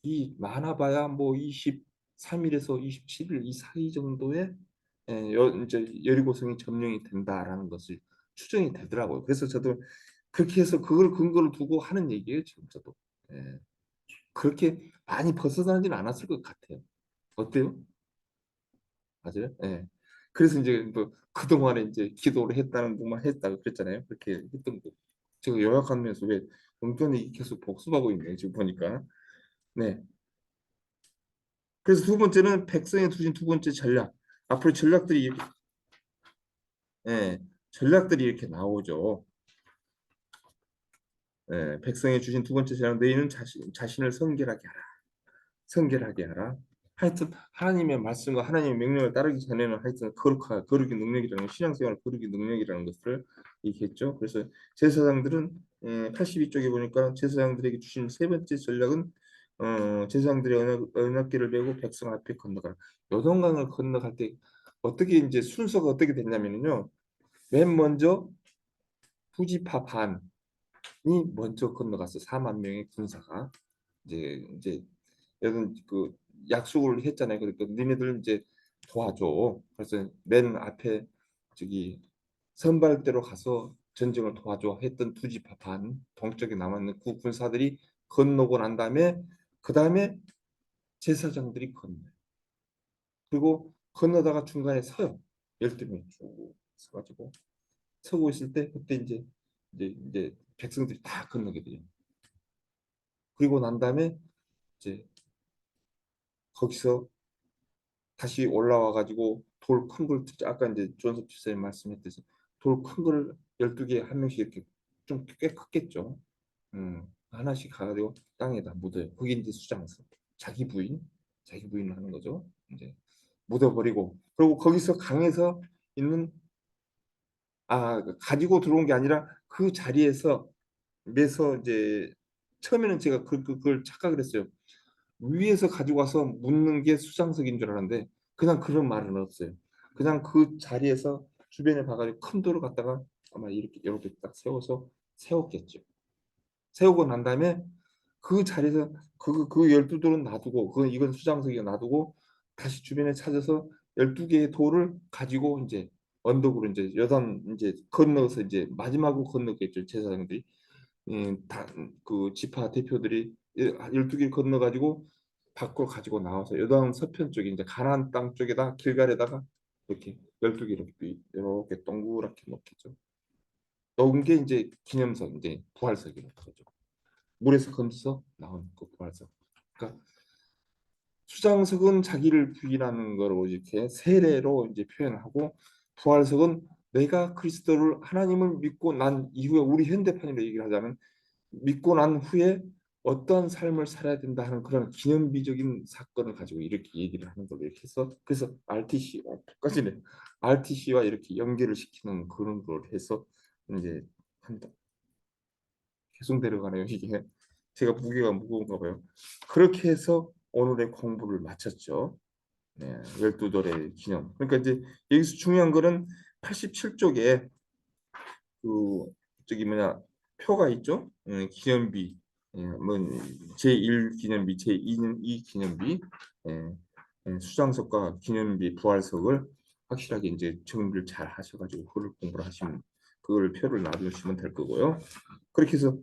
이 많아봐야 뭐 23일에서 27일 이 사이 정도에 이제 여리고성이 점령이 된다라는 것을 추정이 되더라고요. 그래서 저도 그렇게 해서 그걸 근거를 두고 하는 얘기예요 지금 저도. 예. 그렇게 많이 벗어나지는 않았을 것 같아요. 어때요? 맞아요? 예. 그래서 이제 뭐 그동안에 이제 기도를 했다는 것만 했다고 그랬잖아요. 그렇게 했던 거. 제가 요약하면서 왜 은근히 계속 복습하고 있네요. 지금 보니까. 네. 그래서 두 번째는 백성에 두신 두 번째 전략. 앞으로 전략들이 이렇게, 예, 전략들이 이렇게 나오죠. 예, 백성에 주신 두 번째 전략. 너희는 자신을 성결하게 하라. 성결하게 하라. 하여튼 하나님의 말씀과 하나님의 명령을 따르기 전에는 하여튼 거룩의 능력이라는 신앙생활 거룩의 능력이라는 것을 얘기했죠. 그래서 제사장들은 82쪽에 보니까 제사장들에게 주신 세 번째 전략은 제사장들의 언약궤를 메고 백성 앞에 건너가라. 요단강을 건너갈 때 어떻게 이제 순서가 어떻게 됐냐면요. 맨 먼저 후지파 반이 먼저 건너갔어. 4만 명의 군사가 이제 여러분 그 약속을 했잖아요. 그러니까 니네들 이제 도와줘. 그래서 맨 앞에 저기 선발대로 가서 전쟁을 도와줘 했던 두지파 반 동쪽에 남아있는 그 군사들이 건너고 난 다음에 그 다음에 제사장들이 건너요. 그리고 건너다가 중간에 서요. 12명이 쭉 서가지고 서고 있을 때 그때 이제 백성들이 다 건너게 돼요. 그리고 난 다음에 이제 거기서 다시 올라와 가지고 돌 큰 걸 아까 이제 존섭 집사님 말씀했듯이 돌 큰 거를 12개 한 명씩 이렇게 좀 꽤 컸겠죠. 하나씩 가지고 땅에다 묻어요. 그게 이제 수장성. 자기 부인을 하는 거죠. 이제 묻어버리고 그리고 거기서 강에서 있는 가지고 들어온 게 아니라 그 자리에서 매서 이제 처음에는 제가 그걸 착각을 했어요. 위에서 가지고 와서 묻는 게 수장석인 줄 알았는데 그냥 그런 말은 없어요. 그냥 그 자리에서 주변에 봐가지고 큰 돌을 갖다가 아마 이렇게 딱 세워서 세웠겠죠. 세우고 난 다음에 그 자리에서 그 12돌은 놔두고 이건 수장석이 놔두고 다시 주변에 찾아서 12개의 돌을 가지고 이제 언덕으로 이제 여단 이제 건너서 이제 마지막으로 건너겠죠. 제사장들이 다그 지파 대표들이 12개 건너가지고 밖으로 가지고 나와서 요단 서편 쪽에 이제 가나안 땅 쪽에다 길갈에다가 이렇게 12개 이렇게 동그랗게 놓겠죠. 놓은 게 이제 기념석 이제 부활석이라는 거죠. 물에서 건져서 나온 그 부활석. 그러니까 수장석은 자기를 부인하는 거로 이렇게 세례로 이제 표현하고 부활석은 내가 그리스도를 하나님을 믿고 난 이후에 우리 현대판으로 얘기를 하자면 믿고 난 후에 어떠한 삶을 살아야 된다 하는 그런 기념비적인 사건을 가지고 이렇게 얘기를 하는 걸로 이렇게 해서 그래서 RTC까지는 RTC와 이렇게 연결을 시키는 그런 걸 해서 이제 한다. 계속 내려가네요 이게. 제가 무게가 무거운가 봐요. 그렇게 해서 오늘의 공부를 마쳤죠. 네, 12돌의 기념. 그러니까 이제 여기서 중요한 거는 87쪽에 그 저기 뭐냐 표가 있죠. 기념비, 뭐 제1 기념비, 제2 기념비, 수장석과 기념비, 부활석을 확실하게 이제 정리를 잘 하셔가지고 그걸 공부를 하시면 그걸 표를 놔두시면 될 거고요. 그렇게 해서